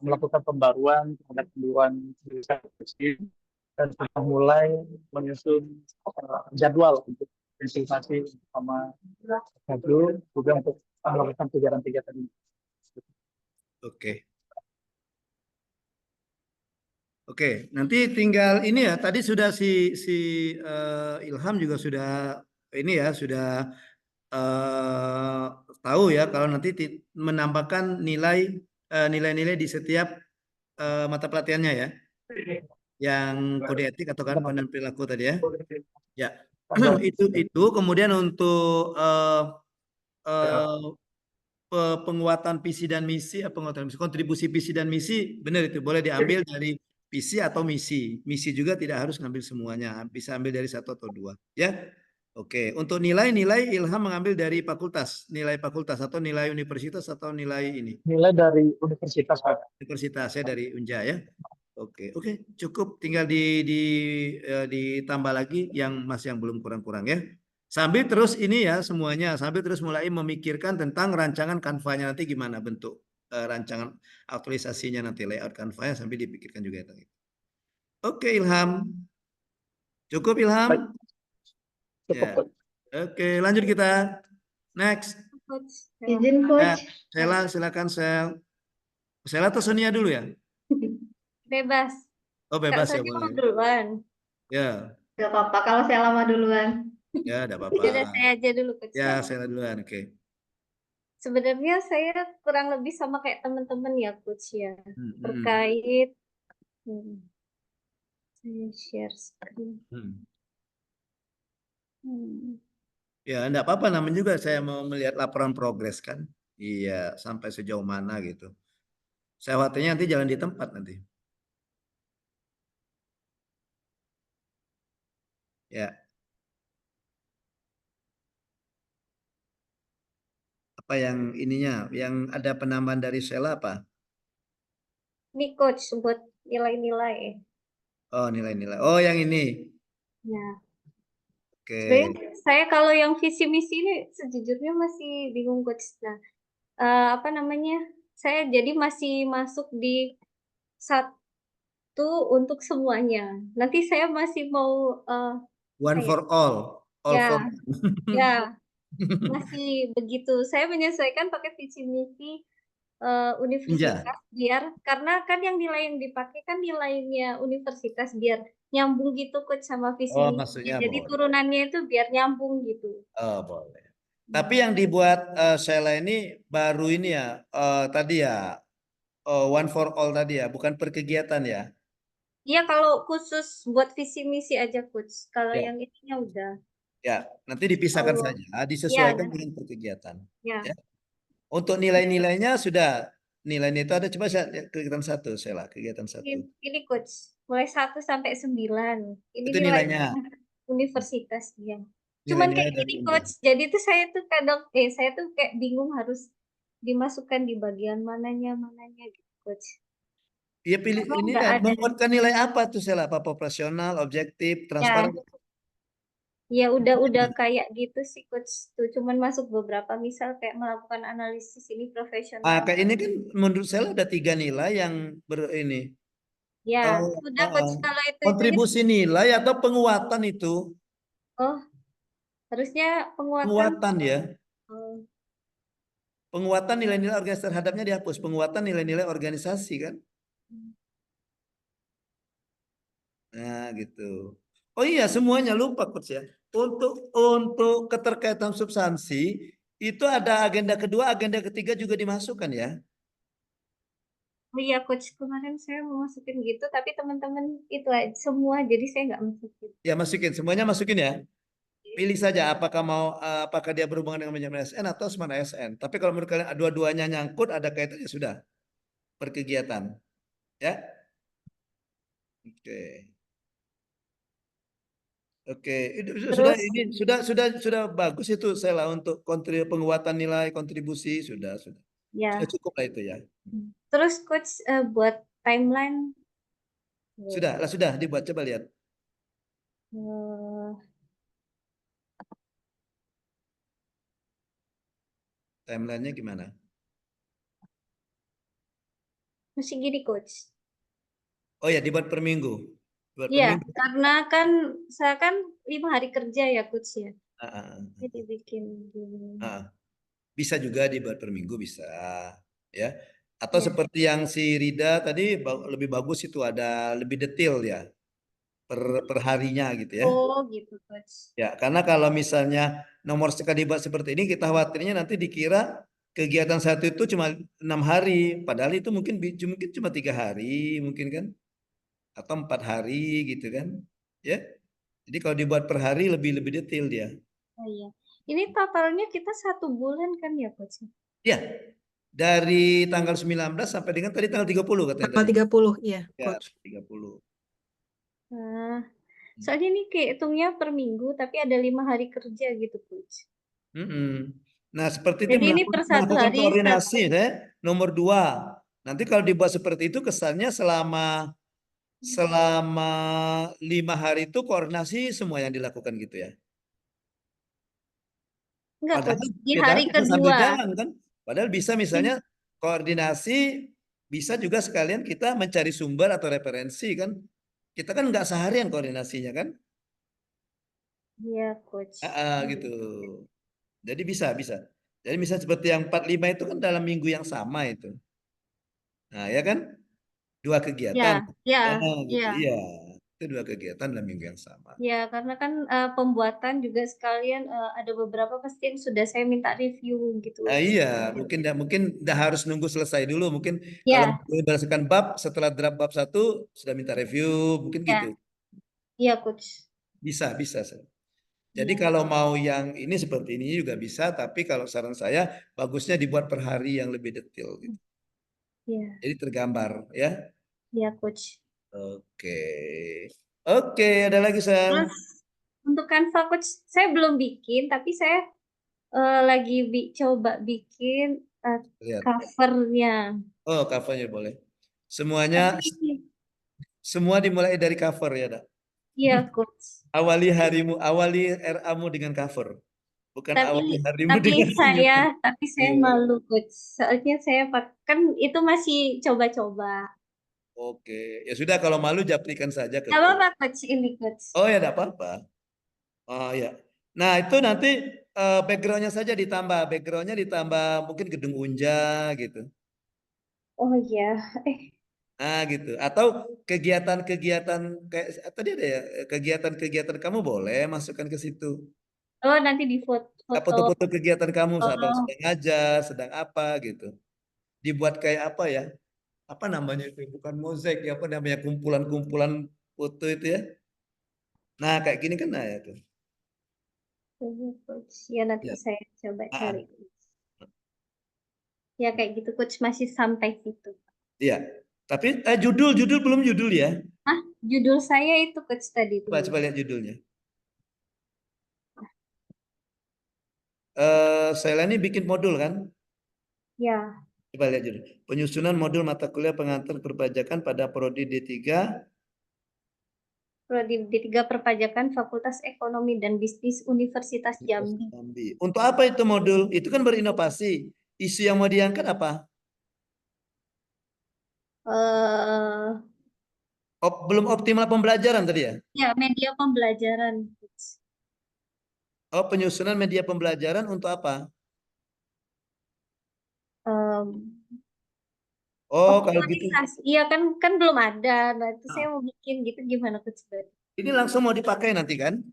melakukan pembaruan terhadap pembaruan jurusan dan sudah mulai menyusun jadwal untuk konsultasi sama Fadul juga untuk melakukan kegiatan-kegiatan ini. Oke, nanti tinggal ini ya. Tadi sudah si Ilham juga sudah ini ya, sudah tahu ya kalau nanti menambahkan nilai-nilai di setiap mata pelatihannya ya, yang kode etik atau kan pandangan perilaku tadi ya. Ya, itu kemudian untuk penguatan visi dan misi, kontribusi visi dan misi, benar itu boleh diambil dari visi atau misi. Misi juga tidak harus ngambil semuanya, bisa ambil dari 1 atau 2 ya. Oke, untuk nilai-nilai Ilham mengambil dari fakultas, nilai fakultas atau nilai universitas atau nilai ini? Nilai dari universitas, Pak. Universitas ya, dari Unja ya. Oke, cukup, tinggal ditambah lagi yang masih yang belum kurang-kurang ya. Sambil terus ini ya semuanya, sambil terus mulai memikirkan tentang rancangan Canva-nya nanti gimana bentuk rancangan aktualisasinya nanti, layout Canva-nya sambil dipikirkan juga. Oke, Ilham. Cukup Ilham? Ya. Oke, lanjut kita. Next. Izin coach. Ya, Sela, silakan Sel. Sela atau Sonia dulu ya? Bebas. Oh, bebas ya, Sonia boleh. duluan. Ya. Gak apa-apa kalau saya lama duluan. Ya, enggak apa-apa. Udah saya aja dulu coach. Ya, Sela duluan, oke. Sebenarnya saya kurang lebih sama kayak teman-teman ya coach ya. Terkait saya share screen. Ya, enggak apa-apa, namanya juga saya mau melihat laporan progres kan. Iya, sampai sejauh mana gitu. Saya khawatirnya nanti jalan di tempat nanti. Ya. Apa yang ininya, yang ada penambahan dari Sela apa? Ini coach buat nilai-nilai. Oh, nilai-nilai. Oh, yang ini. Ya. Oke. Sebenarnya saya kalau yang visi misi ini sejujurnya masih bingung coach. Nah, apa namanya? Saya jadi masih masuk di 1 untuk semuanya. Nanti saya masih mau one for all ya, for ya, masih begitu. Saya menyesuaikan pakai visi misi universitas biar karena kan yang nilai yang dipakai kan nilainya universitas biar nyambung gitu coach sama visi misi. Jadi turunannya itu biar nyambung gitu. Oh, boleh. Tapi yang dibuat Sela ini baru ini ya, tadi ya, one for all tadi ya, bukan per kegiatan ya? Iya, kalau khusus buat visi misi aja coach. Kalau yang ininya udah. Ya, nanti dipisahkan saja, disesuaikan dengan per kegiatan. Ya. Untuk nilai-nilainya sudah, nilainya itu ada, coba kegiatan 1, Sela, kegiatan 1. Ini coach, mulai 1 sampai 9. Ini itu nilainya universitas dia. Cuman kayak gini coach, jadi tuh saya tuh kadang saya tuh kayak bingung harus dimasukkan di bagian mananya gitu coach. Iya, pilih ini kan, menguatkan nilai apa tuh Sela? Apa proporsional, objektif, transparan? Ya udah kayak gitu sih coach tuh, cuman masuk beberapa misal kayak melakukan analisis ini profesional. Kayak ini kan menurut saya ada 3 nilai yang ini. Ya, Oh, udah coach kalau itu kontribusi nilai atau penguatan itu? oh harusnya penguatan. Penguatan ya. Oh, Penguatan nilai-nilai organisasi terhadapnya dihapus. Penguatan nilai-nilai organisasi kan. Nah, gitu. Oh iya, semuanya lupa coach ya. Untuk keterkaitan substansi itu ada agenda kedua, agenda ketiga juga dimasukkan ya. oh iya coach, kemarin saya mau masukin gitu tapi teman-teman itu aja semua jadi saya nggak masukin. Ya masukin, semuanya masukin ya. Pilih saja apakah mau apakah dia berhubungan dengan manajemen ASN atau Smart ASN. Tapi kalau menurut kalian dua-duanya nyangkut ada kaitannya sudah perkegiatan. Ya. Oke. Oke, sudah Terus ini sudah bagus itu Sela untuk penguatan nilai kontribusi sudah. ya, Sudah cukup lah itu ya. terus coach buat timeline Sudah dibuat, coba lihat. eh, Timelinenya gimana? masih gini coach. Oh ya, dibuat per minggu. Dibuat per Iya, minggu. karena kan saya kan 5 hari kerja ya coach ya. Jadi bikin gini. Bisa juga dibuat per minggu bisa, ya. Atau Ya. seperti yang si Rida tadi lebih bagus itu ada lebih detail ya per harinya gitu ya. Oh gitu coach. Ya, karena kalau misalnya nomor sekali buat seperti ini kita khawatirnya nanti dikira kegiatan satu itu cuma 6 hari, padahal itu mungkin cuma 3 hari mungkin kan, atau 4 hari gitu kan, ya. Jadi kalau dibuat per hari lebih detail dia. Oh iya. Ini totalnya kita 1 bulan kan ya coach? Ya, dari tanggal 19 sampai dengan tadi tanggal 30 katanya Tanggal tadi. 30, iya, Ya, coach. 30. Nah, soalnya ini kayak hitungnya per minggu tapi ada 5 hari kerja gitu coach. Nah, seperti itu Jadi ini per 1 melakukan hari koordinasi, nomor 2. Nanti kalau dibuat seperti itu kesannya selama 5 hari itu koordinasi semua yang dilakukan gitu ya. enggak Padahal coach, di kita hari sambil kedua. jalan kan. Padahal bisa misalnya koordinasi bisa juga sekalian kita mencari sumber atau referensi kan. Kita kan nggak seharian koordinasinya kan. Iya coach. Gitu. Jadi bisa. Jadi misalnya seperti yang 45 itu kan dalam minggu yang sama itu. Nah, ya kan? 2 kegiatan. Ya, Gitu. ya. Iya. Itu 2 kegiatan dalam minggu yang sama. Ya, karena kan pembuatan juga sekalian ada beberapa pasti yang sudah saya minta review gitu. Iya, mungkin dah harus nunggu selesai dulu. Mungkin kalau Ya, berdasarkan bab setelah draft bab 1 sudah minta review, mungkin ya. gitu. Iya coach. Bisa. Jadi Iya. kalau mau yang ini seperti ini juga bisa, tapi kalau saran saya bagusnya dibuat per hari yang lebih detail gitu. Iya. Jadi tergambar ya. Iya coach. Oke, ada lagi Sam? Terus untuk Canva coach saya belum bikin tapi saya lagi coba bikin Lihat. covernya. Oh, covernya boleh. Semuanya Tapi, semua dimulai dari cover ya, Dak. iya coach. Awali RA-mu dengan cover. Bukan awali harimu Tapi dengan senyum. saya Iya. malu coach. Soalnya saya kan itu masih coba-coba. Oke, ya sudah kalau malu japrikan saja ke Gak apa-apa coach ini coach. Oh ya, tidak apa-apa. Oh ya. Nah itu nanti backgroundnya saja ditambah, mungkin gedung Unja gitu. Oh iya. Nah gitu. Atau kegiatan-kegiatan kayak tadi ada ya, kegiatan-kegiatan kamu boleh masukkan ke situ. Oh nanti di foto. Foto-foto kegiatan kamu, sahabat Oh, sedang ngajar, sedang apa gitu. Dibuat kayak apa ya? Apa namanya itu? Bukan mozaik ya, apa namanya kumpulan-kumpulan foto itu ya. Nah kayak gini kan nah ya tuh. coach. Ya nanti Ya. saya coba Ah, cari. Ya kayak gitu coach masih sampai situ. Iya. Tapi judul belum judul ya. Ah, judul saya itu coach tadi tuh. Coba lihat judulnya. Saya ini bikin modul kan? Ya. Coba lihat judul. Penyusunan modul mata kuliah pengantar perpajakan pada prodi D3 Prodi D3 Perpajakan Fakultas Ekonomi dan Bisnis Universitas Jambi. Jambi. Untuk apa itu modul? Itu kan berinovasi. Isu yang mau diangkat apa? Belum optimal pembelajaran tadi ya? Ya, media pembelajaran. Oh, penyusunan media pembelajaran untuk apa? Oh, kalau gitu. Optimalisasi. Iya kan belum ada. Nah, itu saya mau bikin gitu gimana Coach? Ini langsung mau dipakai nanti kan?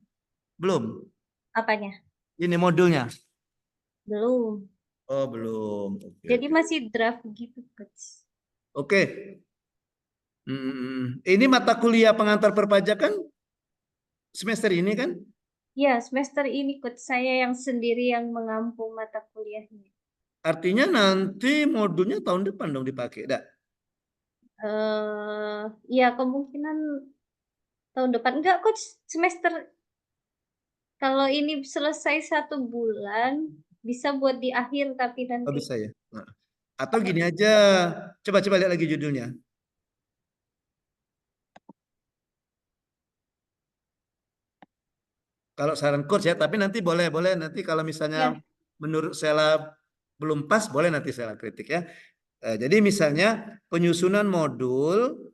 Belum. Apanya? Ini modulnya. Belum. Oh, belum. Oke, Jadi oke. masih draft gitu, Coach. Oke. Ini mata kuliah pengantar perpajakan semester ini kan? Ya, semester ini Coach saya yang sendiri yang mengampung mata kuliahnya. Artinya nanti modulnya tahun depan dong dipakai, dak? Ya kemungkinan tahun depan. Enggak, Coach. Semester kalau ini selesai 1 bulan, bisa buat di akhir tapi Oh, nanti. bisa ya. Nah. Atau gini aja, coba lihat lagi judulnya. Kalau saran coach ya, tapi nanti boleh nanti kalau misalnya menurut saya belum pas, boleh nanti saya kritik ya. Jadi misalnya penyusunan modul,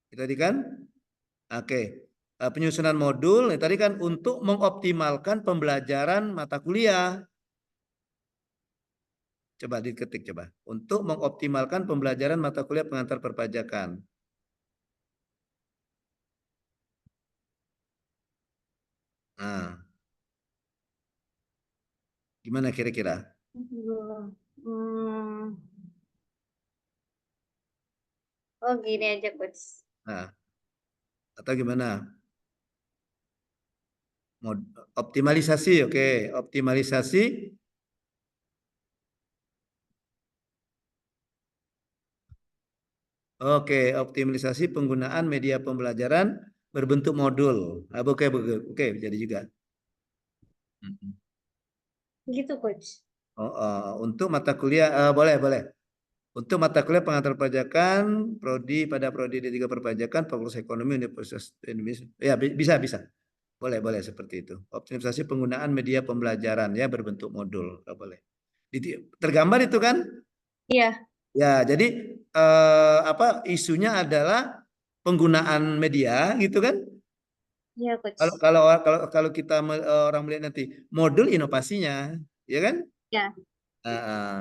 tadi kan, oke, penyusunan modul, tadi kan untuk mengoptimalkan pembelajaran mata kuliah. Coba diketik coba, untuk mengoptimalkan pembelajaran mata kuliah pengantar perpajakan. Nah, gimana kira-kira? Oh gini aja Coach. Nah, atau gimana? Optimalisasi, oke. Optimalisasi. Oke, optimalisasi penggunaan media pembelajaran berbentuk modul. Oke, jadi juga. Gitu Coach. Untuk mata kuliah, boleh. Untuk mata kuliah pengantar perpajakan, pada prodi D3 Perpajakan, Fakultas Ekonomi Universitas Indonesia. Ya, bisa. Boleh seperti itu. Optimalisasi penggunaan media pembelajaran ya berbentuk modul, boleh. Tergambar itu kan? Iya. Ya, jadi isunya adalah penggunaan media gitu kan? Iya, Coach. Kalau kita orang melihat nanti modul inovasinya, ya kan? Ya.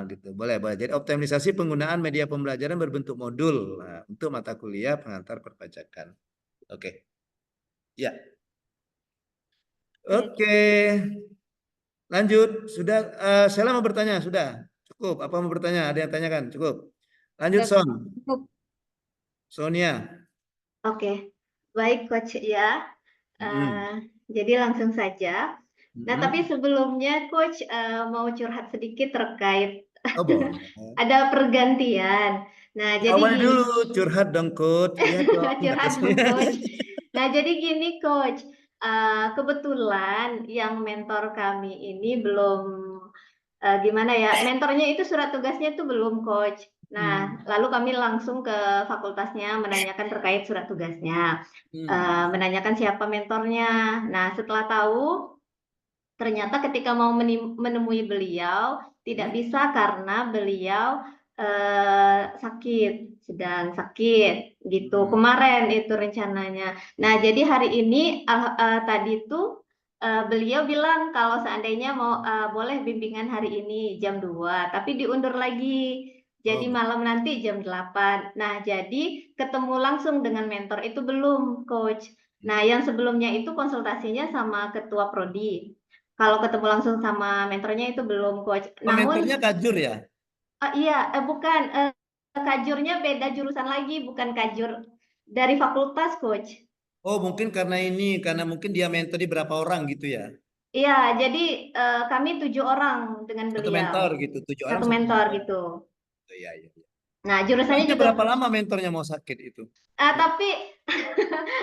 Gitu. Boleh. Jadi optimalisasi penggunaan media pembelajaran berbentuk modul untuk mata kuliah pengantar perpajakan. Oke. Ya. Oke. Lanjut. Sudah. Saya mau bertanya. Sudah. Cukup. Apa mau bertanya? Ada yang tanyakan? Cukup. Lanjut, Son. Cukup. Sonia. Oke. Baik, Coach ya. Jadi langsung saja. Nah, tapi sebelumnya Coach mau curhat sedikit terkait ada pergantian. Nah, jadi awal gini. dulu curhat dong, Coach. Iya dong. Curhat dong, Coach. Nah, jadi gini, Coach. Kebetulan yang mentor kami ini belum gimana ya? Mentornya itu surat tugasnya itu belum, Coach. Nah, lalu kami langsung ke fakultasnya menanyakan terkait surat tugasnya. Menanyakan siapa mentornya. Nah, setelah tahu, ternyata ketika mau menemui beliau, tidak bisa karena beliau sedang sakit gitu. Kemarin itu rencananya. Nah, jadi hari ini tadi itu beliau bilang kalau seandainya mau boleh bimbingan hari ini jam 2, tapi diundur lagi. Jadi malam nanti jam 8. Nah, jadi ketemu langsung dengan mentor itu belum, Coach. Nah, yang sebelumnya itu konsultasinya sama ketua prodi. Kalau ketemu langsung sama mentornya itu belum, Coach. Mentornya Kajur ya? Iya, bukan. Kajurnya beda jurusan lagi, bukan kajur dari fakultas, Coach. Oh, mungkin karena mungkin dia mentor di berapa orang gitu ya? Iya, jadi kami 7 orang dengan beliau. Satu mentor gitu, 7 orang. Satu mentor gitu. Iya. Nah, jurusannya juga. Berapa lama mentornya mau sakit itu? Tapi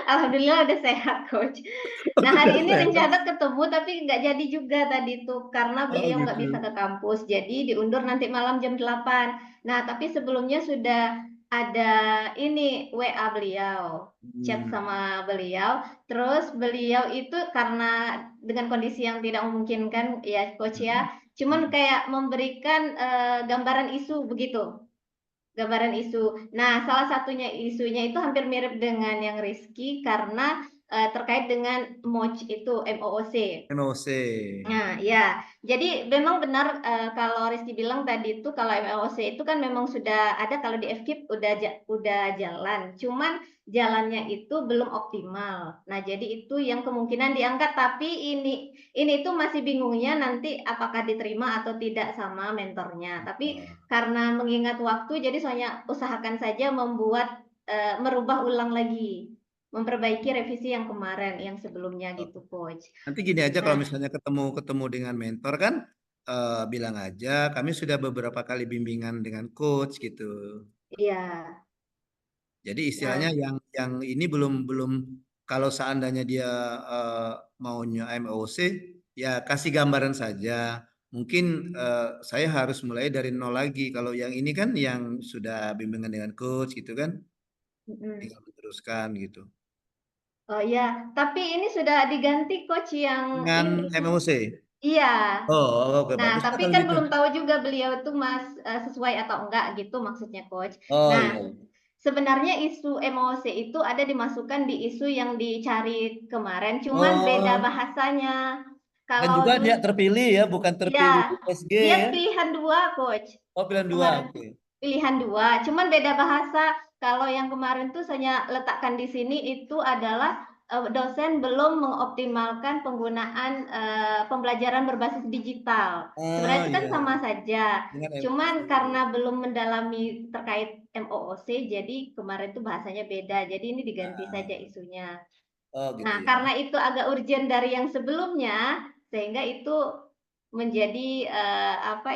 alhamdulillah udah sehat, Coach. Nah, hari ini rencana ketemu tapi nggak jadi juga tadi tuh karena beliau nggak bisa ke kampus. Jadi diundur nanti malam jam 8. Nah, tapi sebelumnya sudah ada ini WA beliau, chat sama beliau. Terus beliau itu karena dengan kondisi yang tidak memungkinkan ya coach ya, cuman kayak memberikan gambaran isu begitu. Gambaran isu. Nah, salah satunya isunya itu hampir mirip dengan yang Rizky karena terkait dengan MOOC itu, MOOC. MOC. Nah, ya, jadi memang benar kalau Rizky bilang tadi itu kalau MLOC itu kan memang sudah ada, kalau di FKIP udah jalan, cuman jalannya itu belum optimal. Nah, jadi itu yang kemungkinan diangkat, tapi ini tuh masih bingungnya nanti apakah diterima atau tidak sama mentornya. Tapi karena mengingat waktu, jadi soalnya usahakan saja merubah ulang lagi, memperbaiki revisi yang kemarin, yang sebelumnya gitu, Coach. Nanti gini aja, kalau Nah. misalnya ketemu dengan mentor kan, bilang aja kami sudah beberapa kali bimbingan dengan coach gitu. Iya. Jadi istilahnya yang ini belum kalau seandainya dia maunya MOC, ya kasih gambaran saja. Mungkin saya harus mulai dari nol lagi. Kalau yang ini kan yang sudah bimbingan dengan coach gitu kan, tinggal meneruskan gitu. Oh iya, tapi ini sudah diganti coach yang Dengan ini. MOC. Iya. Oh, oke, Nah, bagus tapi kalau kan gitu. belum tahu juga beliau itu sesuai atau enggak gitu maksudnya coach. Oh Nah, iya. sebenarnya isu MOC itu ada dimasukkan di isu yang dicari kemarin, cuman beda Oh, bahasanya. dan Kalau juga dia dulu, terpilih ya, bukan terpilih ya, SG dia ya. pilihan 2 coach. Oh, pilihan 2, Kemarin oke. pilihan 2, cuman beda bahasa. Kalau yang kemarin tuh saya letakkan di sini itu adalah dosen belum mengoptimalkan penggunaan pembelajaran berbasis digital. Sebenarnya Oh itu kan iya, sama saja. dengan MOC. Cuman karena belum mendalami terkait MOOC, jadi kemarin tuh bahasanya beda. Jadi ini diganti saja isunya. Oh gitu Nah, ya. karena itu agak urgent dari yang sebelumnya, sehingga itu menjadi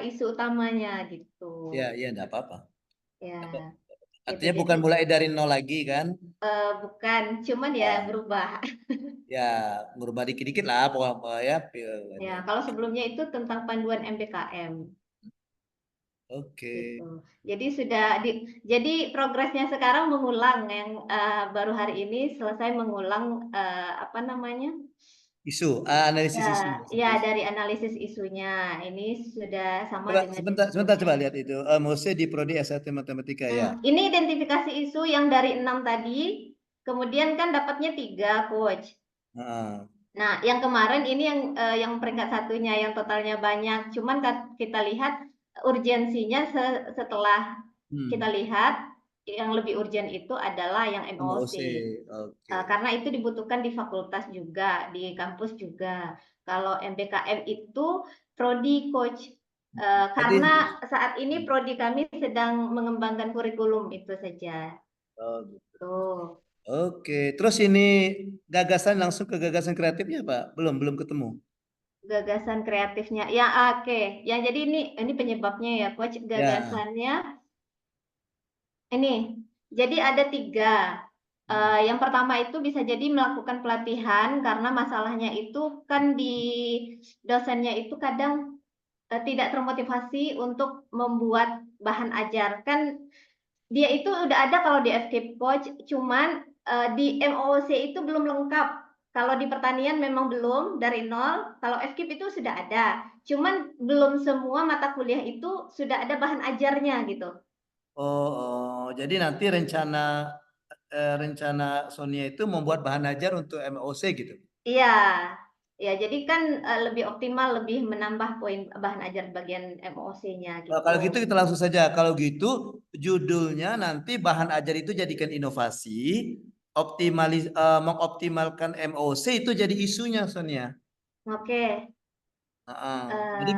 isu utamanya gitu. Ya, iya, enggak apa-apa. Ya, gitu. Artinya bukan Jadi mulai dari nol lagi kan? bukan, cuman ya Ah, berubah. ya, merubah dikit-dikit lah pokoknya ya. Ya, kalau sebelumnya itu tentang panduan MBKM Oke. gitu. Jadi jadi progresnya sekarang mengulang yang baru hari ini selesai mengulang apa namanya? Isu, analisis isu. Ya, dari analisis isunya. Ini sudah sama Coba dengan yang sebentar sebelumnya. coba lihat itu. MOC di Prodi S1 Matematika ya. Ini identifikasi isu yang dari 6 tadi, kemudian kan dapatnya 3, Coach. Heeh. Nah, yang kemarin ini yang peringkat satunya yang totalnya banyak. Cuman kita lihat urgensinya setelah kita lihat yang lebih urgent itu adalah yang MOC. MOC. Oke. Karena itu dibutuhkan di fakultas juga, di kampus juga. Kalau MBKM itu prodi coach. Karena saat ini prodi kami sedang mengembangkan kurikulum itu saja. Oh, gitu. Tuh. Oke, terus ini gagasan langsung ke gagasan kreatifnya Pak? Belum ketemu. Gagasan kreatifnya. Ya, oke. Ya, jadi ini penyebabnya ya, coach. Ya. Gagasannya ini. Jadi ada 3. Yang pertama itu bisa jadi melakukan pelatihan karena masalahnya itu kan di dosennya itu kadang tidak termotivasi untuk membuat bahan ajar. Kan dia itu udah ada kalau di FKIP Coach, cuman di MOOC itu belum lengkap. Kalau di pertanian memang belum dari nol, kalau FKIP itu sudah ada. Cuman belum semua mata kuliah itu sudah ada bahan ajarnya gitu. Oh, jadi nanti rencana Sonia itu membuat bahan ajar untuk MOC gitu. Iya, ya jadi kan lebih optimal, lebih menambah poin bahan ajar bagian MOC-nya gitu. Kalau gitu kita langsung saja. Kalau gitu judulnya nanti bahan ajar itu jadikan inovasi, mengoptimalkan MOC itu jadi isunya Sonia. Oke. Jadi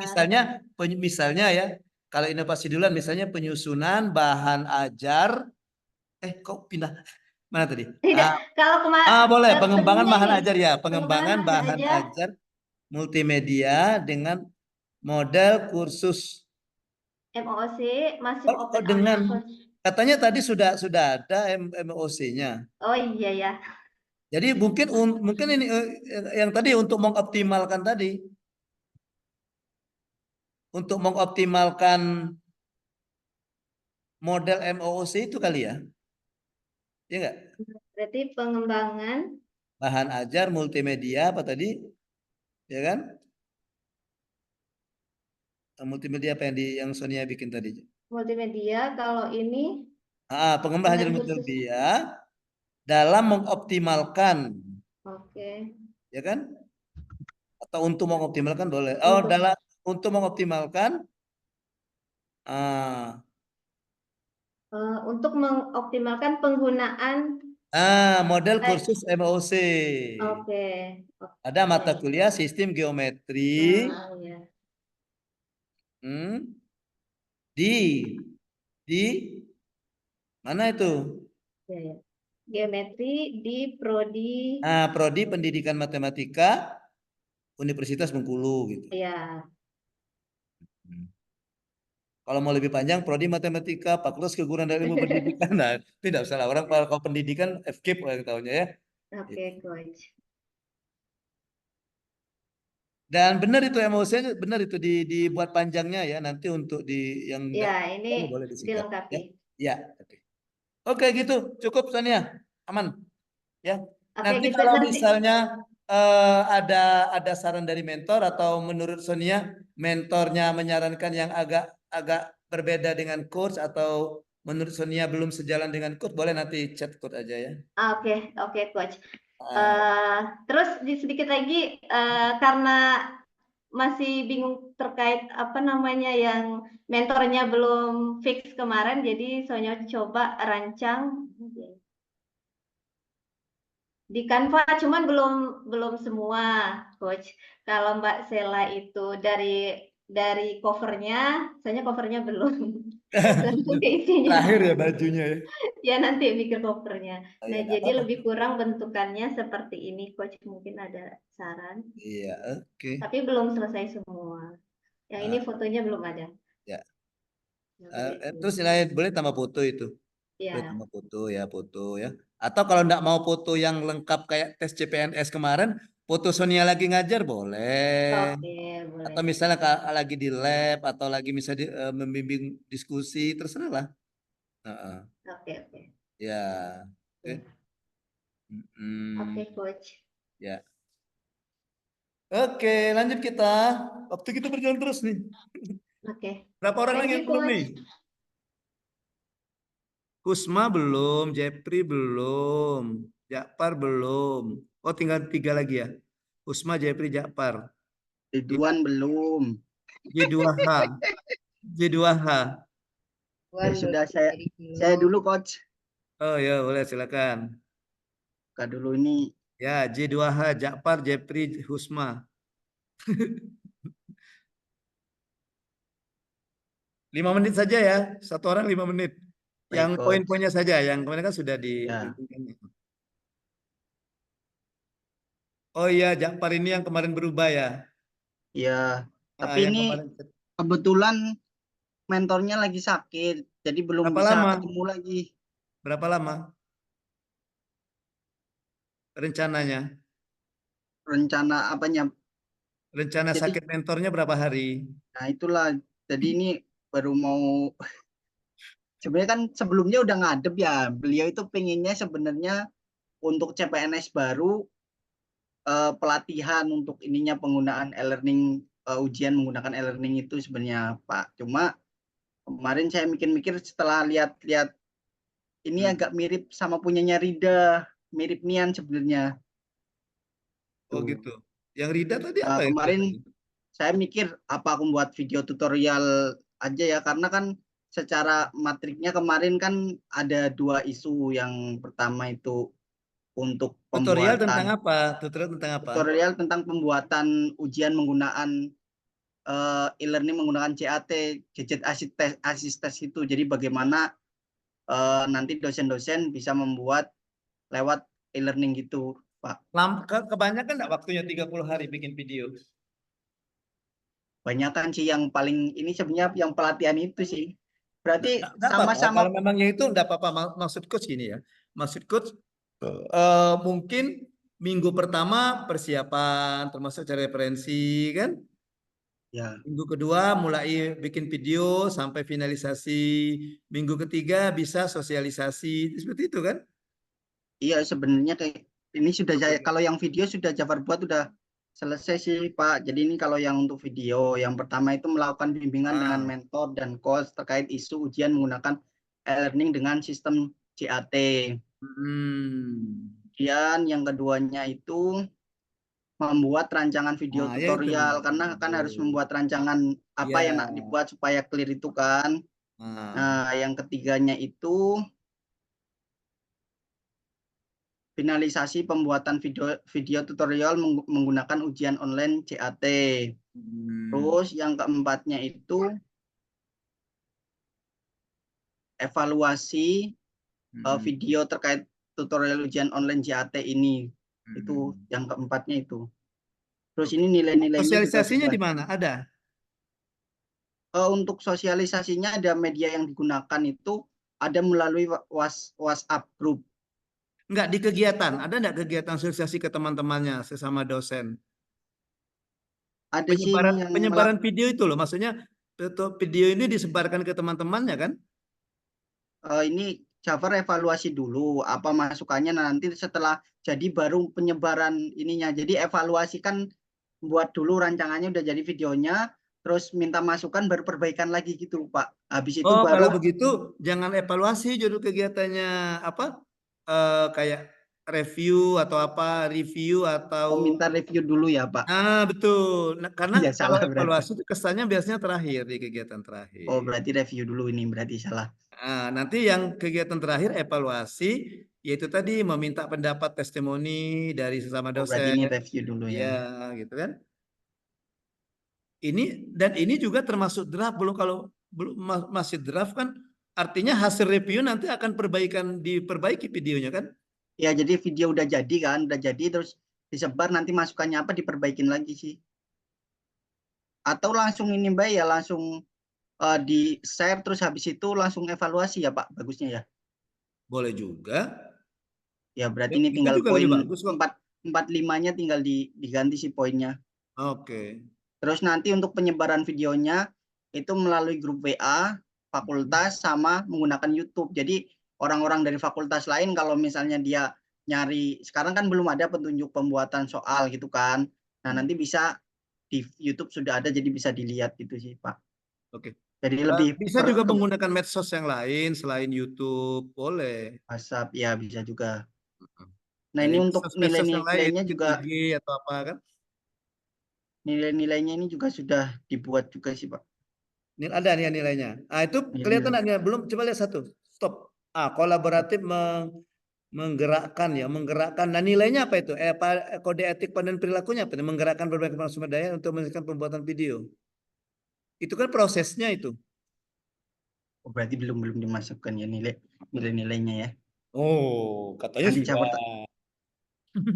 misalnya ya, kalau inovasi duluan misalnya penyusunan bahan ajar, kok pindah mana tadi? Tidak, kalau Boleh pengembangan pentingnya bahan ini ajar ya, pengembangan pengembangan bahan bahan ajar. ajar multimedia dengan model kursus MOOC masih open dengan coach. katanya tadi sudah ada MOC-nya. Oh iya ya. Jadi mungkin ini yang tadi untuk mengoptimalkan tadi. Untuk mengoptimalkan model MOOC itu kali ya? Iya nggak? Berarti pengembangan Bahan ajar multimedia apa tadi? Ya kan? Multimedia apa yang Sonia bikin tadi? multimedia. Kalau ini Pengembangan ajar dengan khusus. multimedia dalam mengoptimalkan, Oke. ya kan? Atau untuk mengoptimalkan boleh. Oh, untuk mengoptimalkan. Untuk mengoptimalkan penggunaan. Model kursus MOOC. Oke. Ada mata kuliah sistem geometri. Ya. Di mana itu? Ya. Geometri di prodi. Prodi Pendidikan Matematika Universitas Bengkulu gitu. Iya. Kalau mau lebih panjang, prodi matematika, fakultas keguruan dan ilmu pendidikan. Nah, tidak salah orang kalau pendidikan FKIP yang tahunya ya. Oke, coach. Dan benar itu MOC-nya, benar itu dibuat panjangnya ya. Nanti untuk yang ya, ini boleh disingkat. dilengkapi. Ya. Oke gitu, cukup Sonia, aman. Ya. Oke, Nanti gitu, kalau misalnya ada saran dari mentor atau menurut Sonia mentornya menyarankan yang agak berbeda dengan coach atau menurut Sonia belum sejalan dengan coach, boleh nanti chat coach aja ya. Oke, coach. Terus sedikit lagi karena masih bingung terkait apa namanya yang mentornya belum fix kemarin, jadi Sonia coba rancang di Canva, cuman belum semua, coach. Kalau Mbak Sela itu dari covernya, soalnya covernya belum. Terakhir ya bajunya ya. Ya nanti bikin covernya. Nah, jadi lebih kurang bentukannya seperti ini, coach. Mungkin ada saran. Iya, oke. Tapi belum selesai semua. Yang ini fotonya belum ada. Ya. Terus lain boleh tambah foto itu. Ya. Boleh tambah foto ya. Atau kalau enggak mau foto yang lengkap kayak tes CPNS kemarin, foto Sonia lagi ngajar boleh. Oke, boleh. Atau misalnya lagi di lab atau lagi misalnya membimbing diskusi, terserah lah. Oke. Ya. Oke, coach. Ya. Oke, lanjut kita. Waktu kita berjalan terus nih. Oke. Berapa orang lagi yang belum nih? Kusma belum, Jepri belum, Jakpar belum. Oh, tinggal 3 lagi ya. Kusma, Jepri, Jakpar. Ridwan belum. J2H. J2H. Ya sudah, saya dulu, coach. Oh ya, boleh silakan. Buka dulu ini. Ya, J2H, Jakpar, Jepri, Husma. 5 menit saja ya, satu orang 5 menit. Yang poin-poinnya saja, yang kemarin kan sudah di. Oh iya, Jakpar ini yang kemarin berubah ya. Iya, tapi ini kebetulan mentornya lagi sakit, jadi belum bisa ketemu lagi. Berapa lama? Rencananya? Rencana apanya? Rencana sakit mentornya berapa hari? Nah itulah, jadi ini baru mau. Sebenarnya kan sebelumnya udah ngadep ya. Beliau itu pengennya sebenarnya untuk CPNS baru pelatihan untuk ininya penggunaan e-learning, ujian menggunakan e-learning itu sebenarnya Pak. Cuma kemarin saya mikir-mikir setelah lihat-lihat ini agak mirip sama punyanya Rida, mirip Nian sebenarnya. Oh gitu. Yang Rida tadi apa kemarin saya mikir apa aku buat video tutorial aja ya, karena kan secara matriknya kemarin kan ada 2 isu. Yang pertama itu untuk tutorial tentang apa? Tutorial tentang pembuatan ujian menggunakan e-learning menggunakan CAT, gadget assist itu. Jadi bagaimana nanti dosen-dosen bisa membuat lewat e-learning gitu, Pak. Kebanyakan enggak waktunya 30 hari bikin video? Banyakan sih, yang paling ini sebenarnya yang pelatihan itu sih. Berarti Kalau sama-sama. memangnya itu enggak apa-apa. Maksud coach gini ya. Maksud coach mungkin minggu pertama persiapan termasuk cari referensi kan. Ya. Minggu kedua mulai bikin video sampai finalisasi. Minggu ketiga bisa sosialisasi. Seperti itu kan? Iya, sebenarnya kayak ini sudah kalau yang video sudah Jafar buat udah selesai sih Pak. Jadi ini kalau yang untuk video, yang pertama itu melakukan bimbingan dengan mentor dan coach terkait isu ujian menggunakan e-learning dengan sistem CAT. Kemudian yang keduanya itu membuat rancangan video Nah, ya itu. tutorial karena kan harus membuat rancangan apa Ya. yang nak dibuat supaya clear itu kan. Nah, yang ketiganya itu finalisasi pembuatan video tutorial menggunakan ujian online CAT. Terus yang keempatnya itu evaluasi video terkait tutorial ujian online CAT ini. Itu yang keempatnya itu. Terus ini nilai-nilainya Sosialisasinya di mana? Ada? Untuk sosialisasinya ada media yang digunakan itu ada melalui WhatsApp group. Enggak, di kegiatan. Ada enggak kegiatan sosialisasi ke teman-temannya sesama dosen? Ada sih Penyebaran video itu loh, maksudnya video ini disebarkan ke teman-temannya kan? Ini Jafar evaluasi dulu apa masukannya, nanti setelah jadi baru penyebaran ininya. Jadi evaluasi kan buat dulu rancangannya udah jadi videonya, terus minta masukan baru perbaikan lagi gitu Pak. Habis itu baru. Kalau begitu jangan evaluasi judul kegiatannya apa? Kayak review atau apa, review atau minta review dulu ya Pak. Nah, betul. Nah, karena Ya, kalau salah evaluasi itu kesannya biasanya terakhir di kegiatan terakhir. Oh, berarti review dulu, ini berarti salah. Nah, nanti yang kegiatan terakhir evaluasi, yaitu tadi meminta pendapat testimoni dari sesama dosen. Berarti ini review dulu ya. Ya, gitu kan. Ini juga termasuk draft, belum, kalau belum masih draft kan artinya hasil review nanti akan diperbaiki videonya kan? Ya, jadi video udah jadi kan, udah jadi terus disebar, nanti masukannya apa diperbaikin lagi sih. Atau langsung ini Mbak ya, langsung di share terus habis itu langsung evaluasi ya Pak, bagusnya ya. Boleh juga. Ya, berarti ini tinggal poin 4-5-nya tinggal diganti sih poinnya. Oke. Terus nanti untuk penyebaran videonya itu melalui grup WA fakultas sama menggunakan YouTube. Jadi orang-orang dari fakultas lain kalau misalnya dia nyari, sekarang kan belum ada petunjuk pembuatan soal gitu kan. Nah, nanti bisa di YouTube sudah ada, jadi bisa dilihat gitu sih Pak. Oke. Jadi lebih bisa juga menggunakan medsos yang lain selain YouTube, boleh. WhatsApp ya bisa juga. Nah, ini untuk nilai-nilainya juga atau apa kan? Nilai-nilainya ini juga sudah dibuat juga sih Pak. Ada nih nilainya. Itu kelihatan nggak? Belum, coba lihat satu. Stop. Kolaboratif menggerakkan ya, menggerakkan. Nah, nilainya apa itu? Kode etik dan perilakunya apa? Menggerakkan berbagai macam sumber daya untuk menyelesaikan pembuatan video. Itu kan prosesnya itu. Oh, berarti belum dimasukkan ya nilai-nilainya ya. Oh, katanya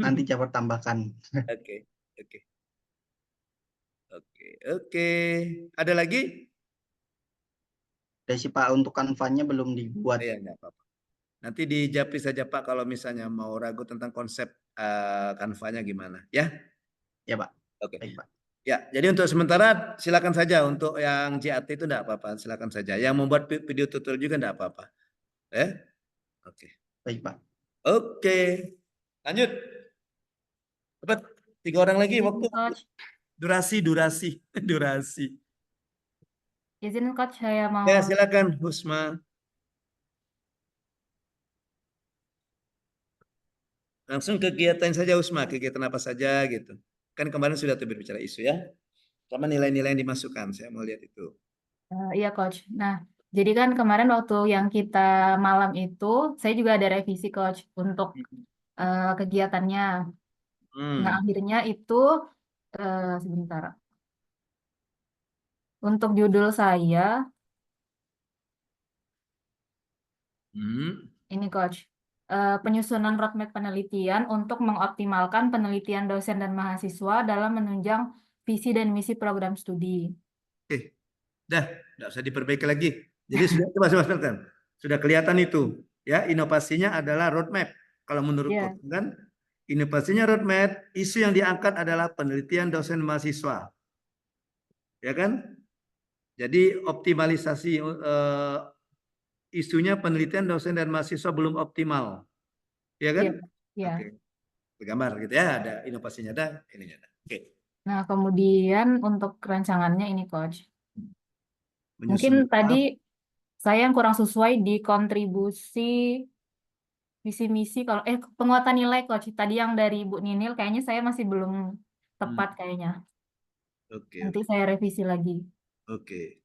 nanti Jafar tambahkan. Oke. Ada lagi? Ada sih Pak, untuk kanvanya belum dibuat. Iya, enggak apa-apa. Nanti dijapri saja Pak kalau misalnya mau ragu tentang konsep kanvanya gimana, ya? Ya Pak. Oke. Baik, Pak. Ya, jadi untuk sementara silakan saja, untuk yang JAT itu enggak apa-apa, silakan saja. Yang membuat video tutorial juga enggak apa-apa. Oke. Baik, Pak. Oke. Lanjut. Cepat, 3 orang lagi waktu. Durasi. Izin Coach, saya mau. Ya, silakan Husma. Langsung kegiatan saja Husma, kegiatan apa saja gitu. Kan kemarin sudah berbicara isu ya. Sama nilai-nilai yang dimasukkan, saya mau lihat itu. Iya Coach. Nah, jadi kan kemarin waktu yang kita malam itu, saya juga ada revisi Coach untuk kegiatannya. Nah, akhirnya itu sebentar. Untuk judul saya, ini Coach, penyusunan roadmap penelitian untuk mengoptimalkan penelitian dosen dan mahasiswa dalam menunjang visi dan misi program studi. Nggak usah diperbaiki lagi. Jadi sudah kelihatan itu. Ya, inovasinya adalah roadmap. Kalau menurut kan, inovasinya roadmap. Isu yang diangkat adalah penelitian dosen mahasiswa. ya kan? Jadi optimalisasi isunya penelitian dosen dan mahasiswa belum optimal, ya kan? Iya. Oke, bergambar gitu ya, ada inovasinya, ada ininya. Oke. Nah, kemudian untuk rancangannya ini, Coach. Mungkin Menyusun tadi saya yang kurang sesuai di kontribusi visi misi kalau penguatan nilai, Coach. Tadi yang dari Bu Ninil kayaknya saya masih belum tepat kayaknya. Oke, Nanti saya revisi lagi. oke.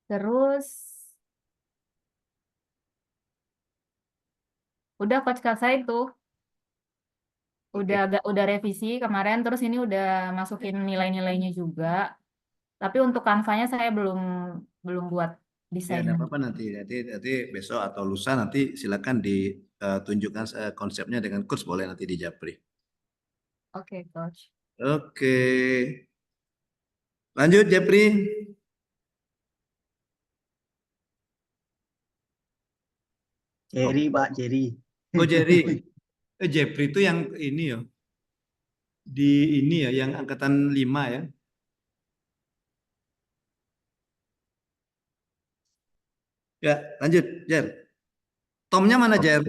Terus udah, Coach, saya itu udah revisi kemarin, terus ini udah masukin nilai-nilainya juga. Tapi untuk kanvanya saya belum buat Ya, desainnya. enggak apa-apa nanti besok atau lusa nanti silakan ditunjukkan konsepnya dengan coach, boleh nanti di Japri. Oke, Coach. Oke. Lanjut Japri. Jerry, Pak, Jerry. Oh Jerry. Japri itu yang ini ya. Di ini ya, yang angkatan 5 ya. Ya, lanjut, Jer. Tomnya mana, Jer?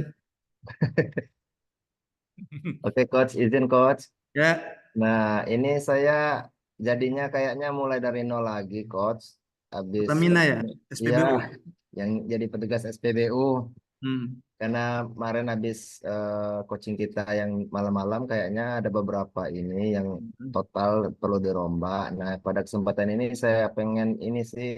Oke, Coach, izin Coach. Ya. Nah, ini saya jadinya kayaknya mulai dari nol lagi, Coach. Habis Pertamina ya, SPBU. ya, yang jadi petugas SPBU. Karena kemarin habis coaching kita yang malam-malam kayaknya ada beberapa ini yang total perlu dirombak. Nah, pada kesempatan ini saya pengen ini sih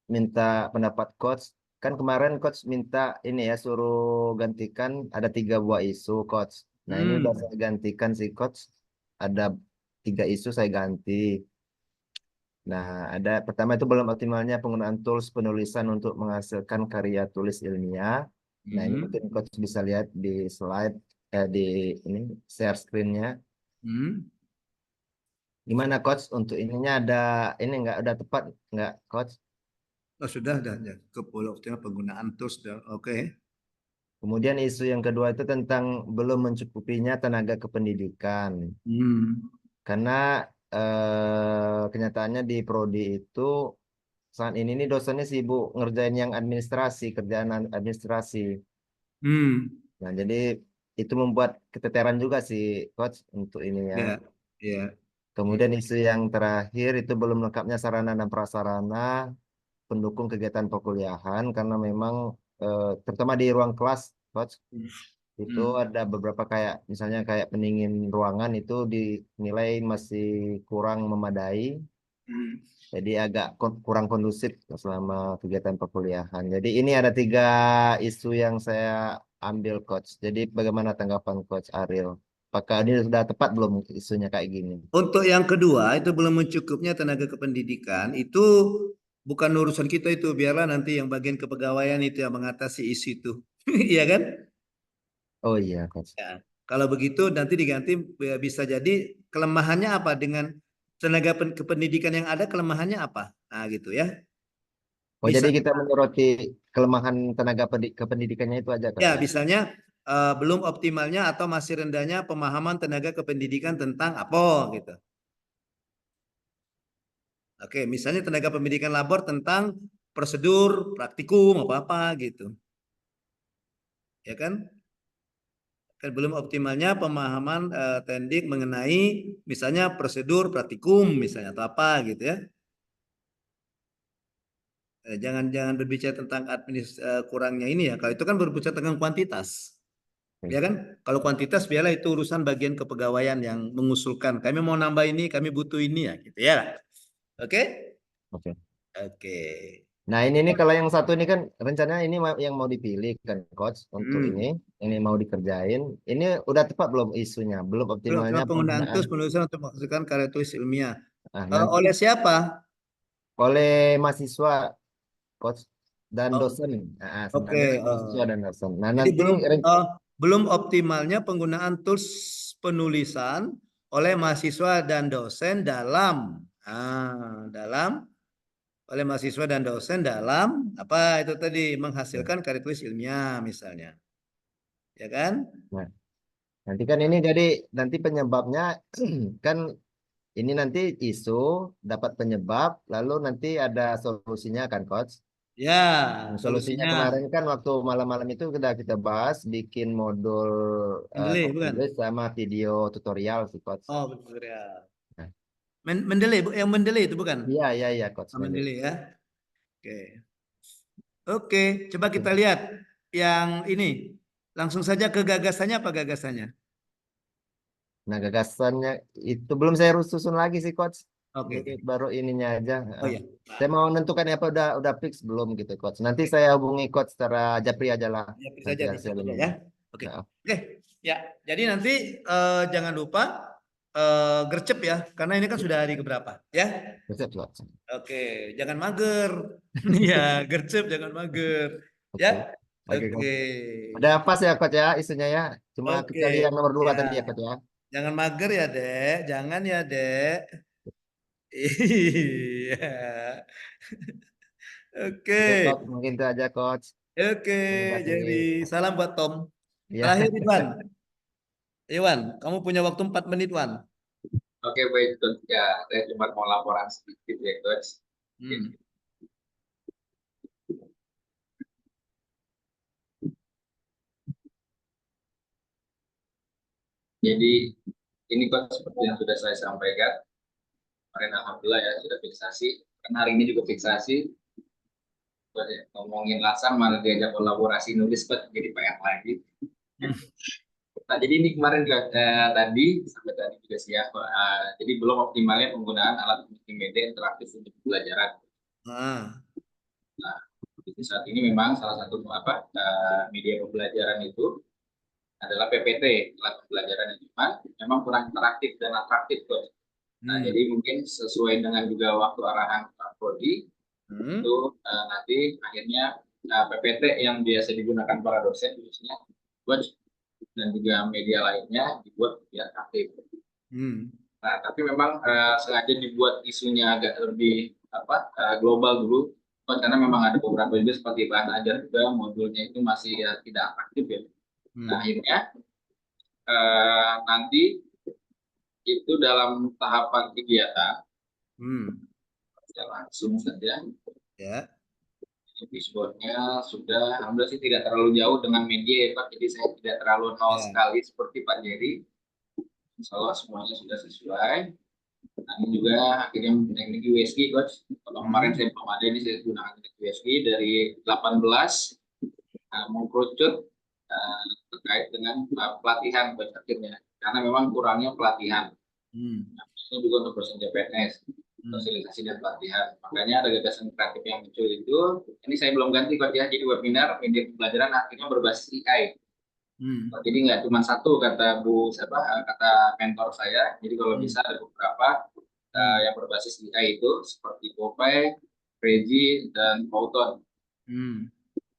minta pendapat Coach. Kan kemarin Coach minta ini ya suruh gantikan ada 3 buah isu, Coach. Nah, ini udah saya gantikan sih, Coach. Ada 3 isu saya ganti. Nah, ada pertama itu belum optimalnya penggunaan tools penulisan untuk menghasilkan karya tulis ilmiah. Nah, ini mungkin Coach bisa lihat di slide di ini share screen-nya. Gimana Coach untuk ininya ada ini nggak udah tepat nggak Coach? Oh, sudah ke optimal penggunaan tools. Oke. Kemudian isu yang kedua itu tentang belum mencukupinya tenaga kependidikan. Karena kenyataannya di prodi itu saat ini nih dosennya sibuk ngerjain yang kerjaan administrasi. Nah, jadi itu membuat keteteran juga sih Coach untuk ininya. Ya. Kemudian isu yang terakhir itu belum lengkapnya sarana dan prasarana pendukung kegiatan perkuliahan karena memang terutama di ruang kelas, Coach, itu ada beberapa kayak misalnya kayak pendingin ruangan itu dinilai masih kurang memadai. Jadi agak kurang kondusif selama kegiatan perkuliahan. Jadi ini ada 3 isu yang saya ambil Coach. Jadi bagaimana tanggapan Coach Ariel? Apakah ini sudah tepat belum isunya kayak gini? Untuk yang kedua itu belum mencukupnya tenaga kependidikan itu bukan urusan kita, itu biarlah nanti yang bagian kepegawaian itu yang mengatasi isu itu. Iya kan? Oh iya, Coach. Ya, kalau begitu nanti diganti, bisa jadi kelemahannya apa dengan tenaga kependidikan yang ada, kelemahannya apa? Nah, gitu ya. Oh, jadi kita menyoroti kelemahan tenaga kependidikannya itu aja, Coach? Ya, misalnya belum optimalnya atau masih rendahnya pemahaman tenaga kependidikan tentang apa gitu. Oke, misalnya tenaga pendidikan labor tentang prosedur, praktikum, apa-apa gitu. Ya kan? Kan belum optimalnya pemahaman tendik mengenai misalnya prosedur, praktikum misalnya atau apa gitu ya. Jangan berbicara tentang kurangnya ini ya. Kalau itu kan berbicara tentang kuantitas. Ya kan? Kalau kuantitas biarlah itu urusan bagian kepegawaian yang mengusulkan. Kami mau nambah ini, kami butuh ini ya gitu ya. Oke? Oke. Oke. Nah, ini kalau yang satu ini kan rencananya ini yang mau dipilih kan Coach untuk ini mau dikerjain. Ini udah tepat belum isunya? Belum optimalnya penggunaan tools penulisan untuk menghasilkan karya tulis ilmiah. Oleh siapa? Oleh mahasiswa, Coach, dan dosen. Oke. Mahasiswa dan dosen. Nah, Jadi nanti belum optimalnya penggunaan tools penulisan oleh mahasiswa dan dosen oleh mahasiswa dan dosen dalam apa itu tadi menghasilkan karya tulis ilmiah misalnya, ya kan? Nah, Nanti kan ini jadi nanti penyebabnya kan ini nanti isu dapat penyebab, lalu nanti ada solusinya kan, Coach? Ya, Solusinya solusinya kemarin kan waktu malam-malam itu sudah kita bahas bikin modul Mendeley, code bukan? English sama video tutorial sih, Coach. Oh, betul ya. Nah, Mendeley, yang Mendeley itu bukan? iya, Coach. Mendeley ya. Oke. Oke, coba kita lihat yang ini. Langsung saja ke gagasannya apa gagasannya? Nah, gagasannya itu belum saya susun lagi sih, Coach. Oke. Jadi baru ininya aja. Oh ya. Saya mau menentukan apa udah fix belum gitu, Coach. Nanti saya hubungi Coach secara japri aja lah. Ya, bisa Nanti aja, bisa hasilnya. aja ya. Oke. Nah, Oke. Ya, jadi nanti jangan lupa gercep ya, karena ini kan sudah hari keberapa ya. Gercep, Coach. Oke, jangan mager. Ya, gercep jangan mager. Ya. Oke, Oke. Coach. Udah pas ya, Coach ya isunya ya. Cuma Oke. kecuali yang nomor 2 Ya. tadi ya, Coach ya. Jangan mager ya, Dek. Jangan ya, Dek. Iya. Oke. Oke, Coach. Mungkin itu aja, Coach. Oke, Terima kasih. jadi salam buat Tom. Ya. Terakhir Iwan. Iwan, kamu punya waktu 4 menit, Wan. Oke, baik, Coach. Ya, saya cuma mau laporan sedikit ya, Coach. Jadi, ini Coach seperti yang sudah saya sampaikan. Kemarin alhamdulillah ya sudah fiksasi. Karena hari ini juga fiksasi. Ngomongin lasan malah diajak kolaborasi nulis, Coach, jadi PR lagi. Nah, jadi ini kemarin juga tadi sampai tadi juga sih ya. Jadi belum optimalnya penggunaan alat multimedia interaktif untuk pembelajaran. Nah, saat ini memang salah satu media pembelajaran itu adalah PPT, alat pembelajaran yang memang kurang interaktif dan atraktif, Coach. Nah, jadi mungkin sesuai dengan juga waktu arahan Pak Prodi, itu nanti akhirnya PPT yang biasa digunakan para dosen khususnya Coach, dan juga media lainnya dibuat lebih atraktif. Nah, tapi memang sengaja dibuat isunya agak lebih global dulu, karena memang ada beberapa juga seperti bahan ajar juga modulnya itu masih tidak atraktif ya. Nah, akhirnya nanti itu dalam tahapan kegiatan langsung saja. Ya. Dashboardnya sudah, alhamdulillah sih tidak terlalu jauh dengan media ya Pak, jadi saya tidak terlalu nol sekali seperti Pak Jerry. Insya Allah semuanya sudah sesuai. Nah, ini juga akhirnya teknik USG, Coach. Kalau kemarin saya belum ada, ini saya gunakan teknik USG dari 18 mengkerucut terkait dengan pelatihan, Coach, akhirnya. Karena memang kurangnya pelatihan. Nah, ini juga untuk dosen CPNS. Sosialisasi dan pelatihan. Makanya ada gagasan kreatif yang muncul itu. Ini saya belum ganti Coach ya. Jadi webinar media pembelajaran akhirnya berbasis AI. Jadi nggak cuma satu kata kata mentor saya. Jadi kalau bisa ada beberapa yang berbasis AI itu seperti Popeye, Regi, dan Pauton.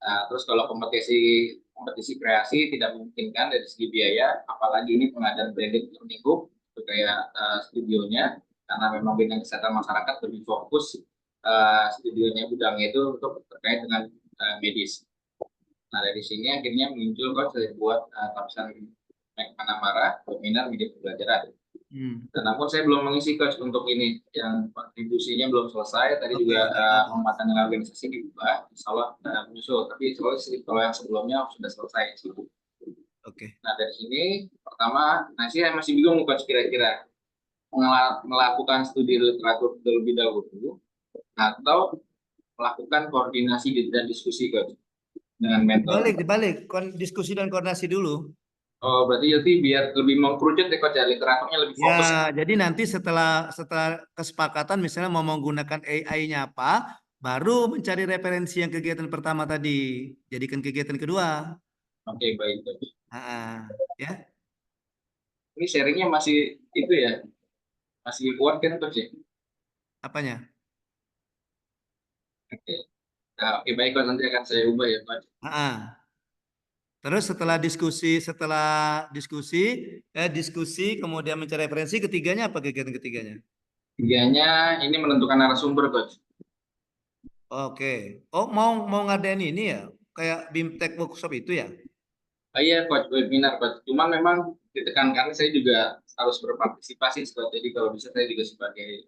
Terus kalau kompetisi kreasi tidak memungkinkan dari segi biaya, apalagi ini pengadaan branded learning hub itu kayak studionya. Karena memang bidang kesehatan masyarakat lebih fokus studionya bidangnya itu untuk terkait dengan medis. Nah, dari sini akhirnya muncul Coach saya buat lapisan Manamara webinar media pembelajaran. Namun saya belum mengisi Coach untuk ini yang kontribusinya belum selesai. Tadi juga pembuatan dengan organisasi diubah, insya Allah menyusul. Tapi kalau yang sebelumnya sudah selesai. Nah, dari sini pertama, saya masih bingung Coach kira-kira melakukan studi literatur terlebih dahulu atau melakukan koordinasi dan diskusi Coach dengan mentor. Dibalik, diskusi dan koordinasi dulu. Oh, berarti biar lebih mengkerucut ya Coach, literaturnya lebih fokus. Ya, jadi nanti setelah kesepakatan misalnya mau menggunakan AI-nya apa, baru mencari referensi yang kegiatan pertama tadi, jadikan kegiatan kedua. Oke, baik Coach. Ya. Ini sharingnya masih itu ya? Masih kuat kan Coach ya? Apanya? Oke. Nah, oke baik Coach, nanti akan saya ubah ya Coach. Terus setelah diskusi kemudian mencari referensi, ketiganya apa kegiatan ketiganya? Ketiganya ini menentukan narasumber Coach. Oke. Oh, mau ngadain ini ya? Kayak BIMTech workshop itu ya? Iya Coach, webinar Coach. Cuman memang ditekankan saya juga harus berpartisipasi. Jadi kalau bisa saya juga sebagai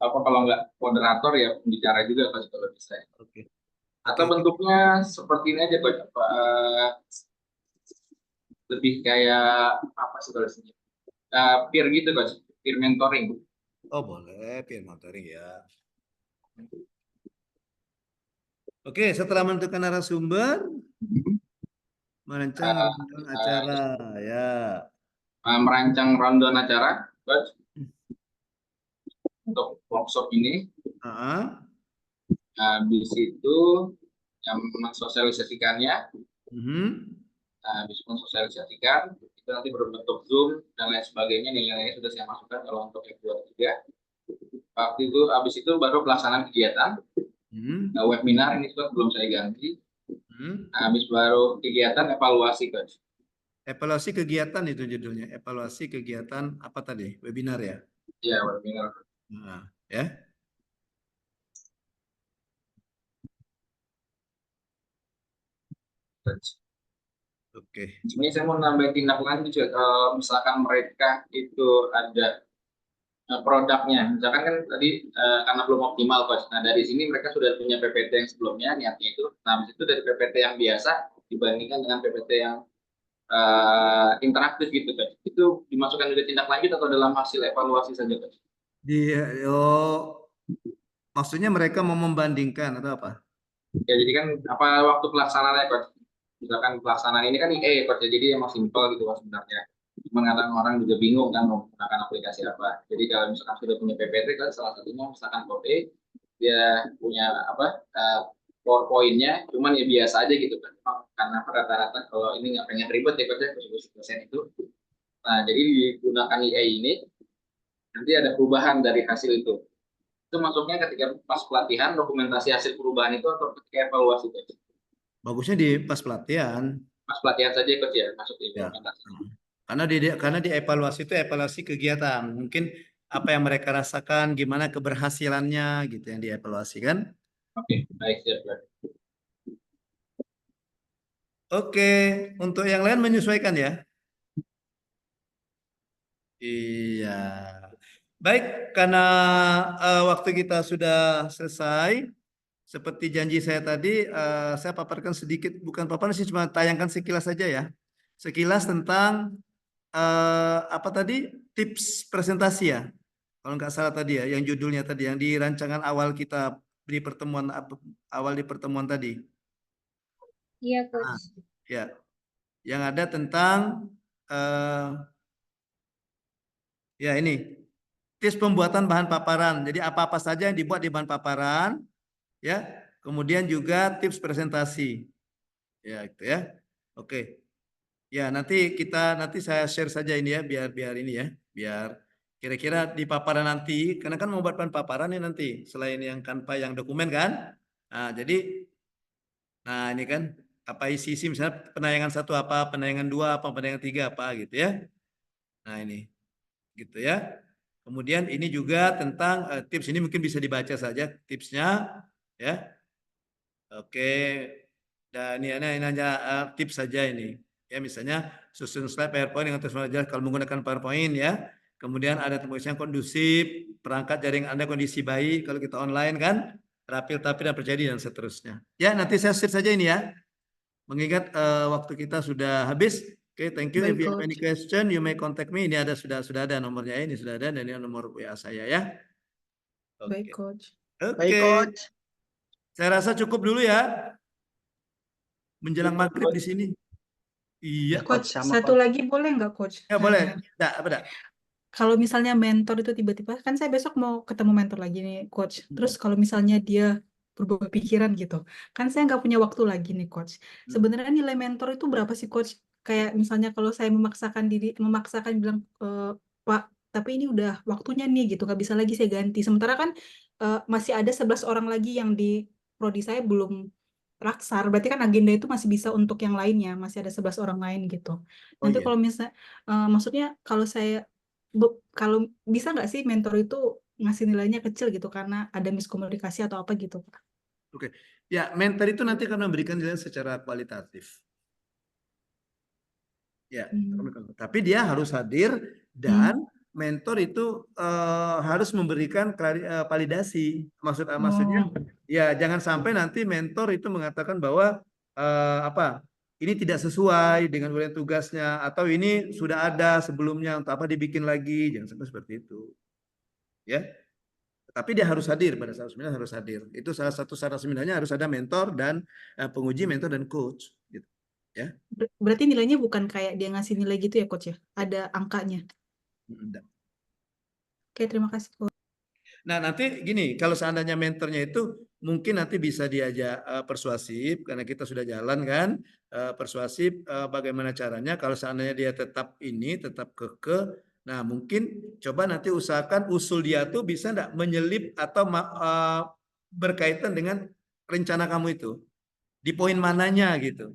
kalau nggak moderator ya pembicara juga Coach, kalau bisa. Oke. Atau bentuknya seperti ini aja Coach, lebih kayak apa sih kalau disini? Peer gitu Coach, peer mentoring. Oh boleh, peer mentoring ya. Oke, setelah menentukan narasumber, merancang rundown acara ya. Merancang rundown acara Coach, untuk workshop ini. Habis itu yang mensosialisasikannya, habis mensosialisasikan itu nanti berbentuk Zoom dan lain sebagainya, nilai-nilainya sudah saya masukkan kalau untuk F2 3. Waktu itu habis itu baru pelaksanaan kegiatan. Webinar ini juga belum saya ganti. Habis baru kegiatan evaluasi Coach. Evaluasi kegiatan itu judulnya. Evaluasi kegiatan apa tadi? Webinar ya? Iya, webinar. Nah, ya. Oke. Sebenarnya saya mau nambahin tindak lanjut juga. Misalkan mereka itu ada produknya, misalkan kan tadi karena belum optimal Coach. Nah dari sini mereka sudah punya PPT yang sebelumnya niatnya itu. Nah habis itu dari PPT yang biasa dibandingkan dengan PPT yang interaktif gitu Coach. Itu dimasukkan juga tindak lanjut atau dalam hasil evaluasi saja Coach? Maksudnya mereka mau membandingkan atau apa? Ya jadi kan apa waktu pelaksanaannya Coach? Misalkan pelaksanaan ini kan Coach, jadi emang simpel gitu Coach sebenarnya. Cuman kadang orang juga bingung kan mau menggunakan aplikasi apa. Jadi kalau misalkan sudah punya PPT kan salah satunya misalkan Kode, dia punya PowerPoint-nya, cuman ya biasa aja gitu kan. Karena rata-rata kalau ini nggak pengen ribet ya Coach, dosen itu. Nah jadi digunakan ini nanti ada perubahan dari hasil itu. Itu masuknya ketika pas pelatihan dokumentasi hasil perubahan itu atau ketika evaluasi Coach? Bagusnya di pas pelatihan. Pas pelatihan saja Coach ya, masuk di implementasi. Ya. Karena di evaluasi itu evaluasi kegiatan. Mungkin apa yang mereka rasakan, gimana keberhasilannya gitu yang dievaluasi kan? Oke, baik siap. Oke, untuk yang lain menyesuaikan ya. Iya. Baik, karena waktu kita sudah selesai. Seperti janji saya tadi, saya paparkan sedikit, bukan paparan sih, cuma tayangkan sekilas saja ya. Sekilas tentang apa tadi, tips presentasi ya. Kalau nggak salah tadi ya, yang judulnya tadi, yang di rancangan awal kita di pertemuan awal di pertemuan tadi. Iya, Coach. Ya, yang ada tentang ya ini tips pembuatan bahan paparan. Jadi apa-apa saja yang dibuat di bahan paparan. Ya, kemudian juga tips presentasi, ya itu ya. Oke, ya nanti saya share saja ini ya, biar ini ya, biar kira-kira di paparan nanti, karena kan mau buat bahan paparan nih nanti, selain yang Canva yang dokumen kan. Nah jadi, nah ini kan apa isi misalnya penayangan 1 apa, penayangan 2 apa, penayangan 3 apa gitu ya. Nah ini, gitu ya. Kemudian ini juga tentang tips, ini mungkin bisa dibaca saja tipsnya ya. Oke, dan ini hanya tips saja ini. Ya misalnya susun slide PowerPoint dengan terus belajar kalau menggunakan PowerPoint ya. Kemudian ada tempatnya kondusif, perangkat jaringan Anda kondisi baik kalau kita online kan, rapid tapi dan terjadi dan seterusnya. Ya nanti saya share saja ini ya. Mengingat waktu kita sudah habis. Oke, thank you. If you have any question, you may contact me. Ini ada sudah ada nomornya ini sudah ada, dan ini nomor WA saya ya. Baik, Coach. Baik, Coach. Saya rasa cukup dulu ya. Menjelang maghrib di sini. Iya. Coach, satu lagi boleh nggak, Coach? Ya boleh. Apa? Kalau misalnya mentor itu tiba-tiba, kan saya besok mau ketemu mentor lagi nih, Coach. Terus kalau misalnya dia berubah pikiran gitu, kan saya nggak punya waktu lagi nih, Coach. Sebenarnya nilai mentor itu berapa sih, Coach? Kayak misalnya kalau saya memaksakan bilang, Pak, tapi ini udah waktunya nih gitu, nggak bisa lagi saya ganti. Sementara kan masih ada 11 orang lagi yang di prodi saya belum laksar, berarti kan agenda itu masih bisa untuk yang lainnya, masih ada 11 orang lain gitu. Nanti kalau misalnya, maksudnya kalau bisa nggak sih mentor itu ngasih nilainya kecil gitu karena ada miskomunikasi atau apa gitu, Pak? Oke, ya mentor itu nanti akan memberikan nilai secara kualitatif. Ya, tapi dia harus hadir dan mentor itu harus memberikan validasi. Maksudnya ya jangan sampai nanti mentor itu mengatakan bahwa ini tidak sesuai dengan uraian tugasnya atau ini sudah ada sebelumnya untuk apa dibikin lagi, jangan sampai seperti itu. Ya. Tapi dia harus hadir pada saat seminar, harus hadir. Itu salah satu syarat seminarnya, harus ada mentor dan penguji, mentor dan coach gitu. Ya. Berarti nilainya bukan kayak dia ngasih nilai gitu ya coach ya? Ada angkanya. Oke, terima kasih coach. Nah, nanti gini, kalau seandainya mentornya itu mungkin nanti bisa diajak persuasif, karena kita sudah jalan kan, persuasif bagaimana caranya kalau seandainya dia tetap kekeh, nah mungkin coba nanti usahakan usul dia tuh bisa enggak menyelip atau berkaitan dengan rencana kamu itu. Di poin mananya gitu.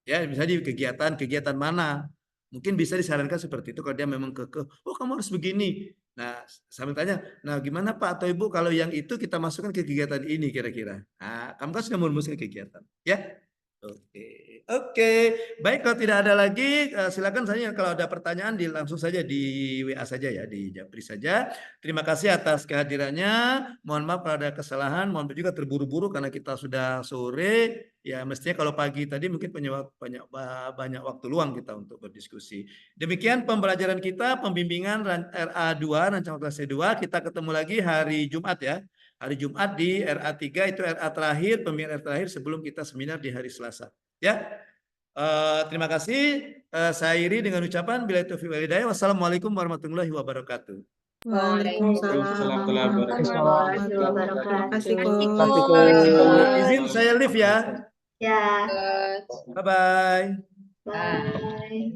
Ya, misalnya di kegiatan mana. Mungkin bisa disarankan seperti itu kalau dia memang kekeh, oh kamu harus begini. Nah, saya tanya, nah gimana Pak atau Ibu kalau yang itu kita masukkan ke kegiatan ini kira-kira. Nah, kamu kan sudah merumuskan kegiatan, ya? Oke. Baik, kalau tidak ada lagi, silakan saja kalau ada pertanyaan langsung saja di WA saja ya, di Japri saja. Terima kasih atas kehadirannya. Mohon maaf kalau ada kesalahan, mohon maaf juga terburu-buru karena kita sudah sore. Ya, mestinya kalau pagi tadi mungkin banyak waktu luang kita untuk berdiskusi. Demikian pembelajaran kita, pembimbingan RA2, rancangan kelas C2. Kita ketemu lagi hari Jumat ya. Hari Jumat di RA3 itu RA terakhir, pembimbingan RA terakhir sebelum kita seminar di hari Selasa. Ya, terima kasih. Saya akhiri dengan ucapan billahi taufiq wal hidayah. Wassalamualaikum warahmatullahi wabarakatuh. Waalaikumsalam warahmatullahi wabarakatuh. Terima kasih coach. Izin saya live ya. Ya. Bye-bye. Bye.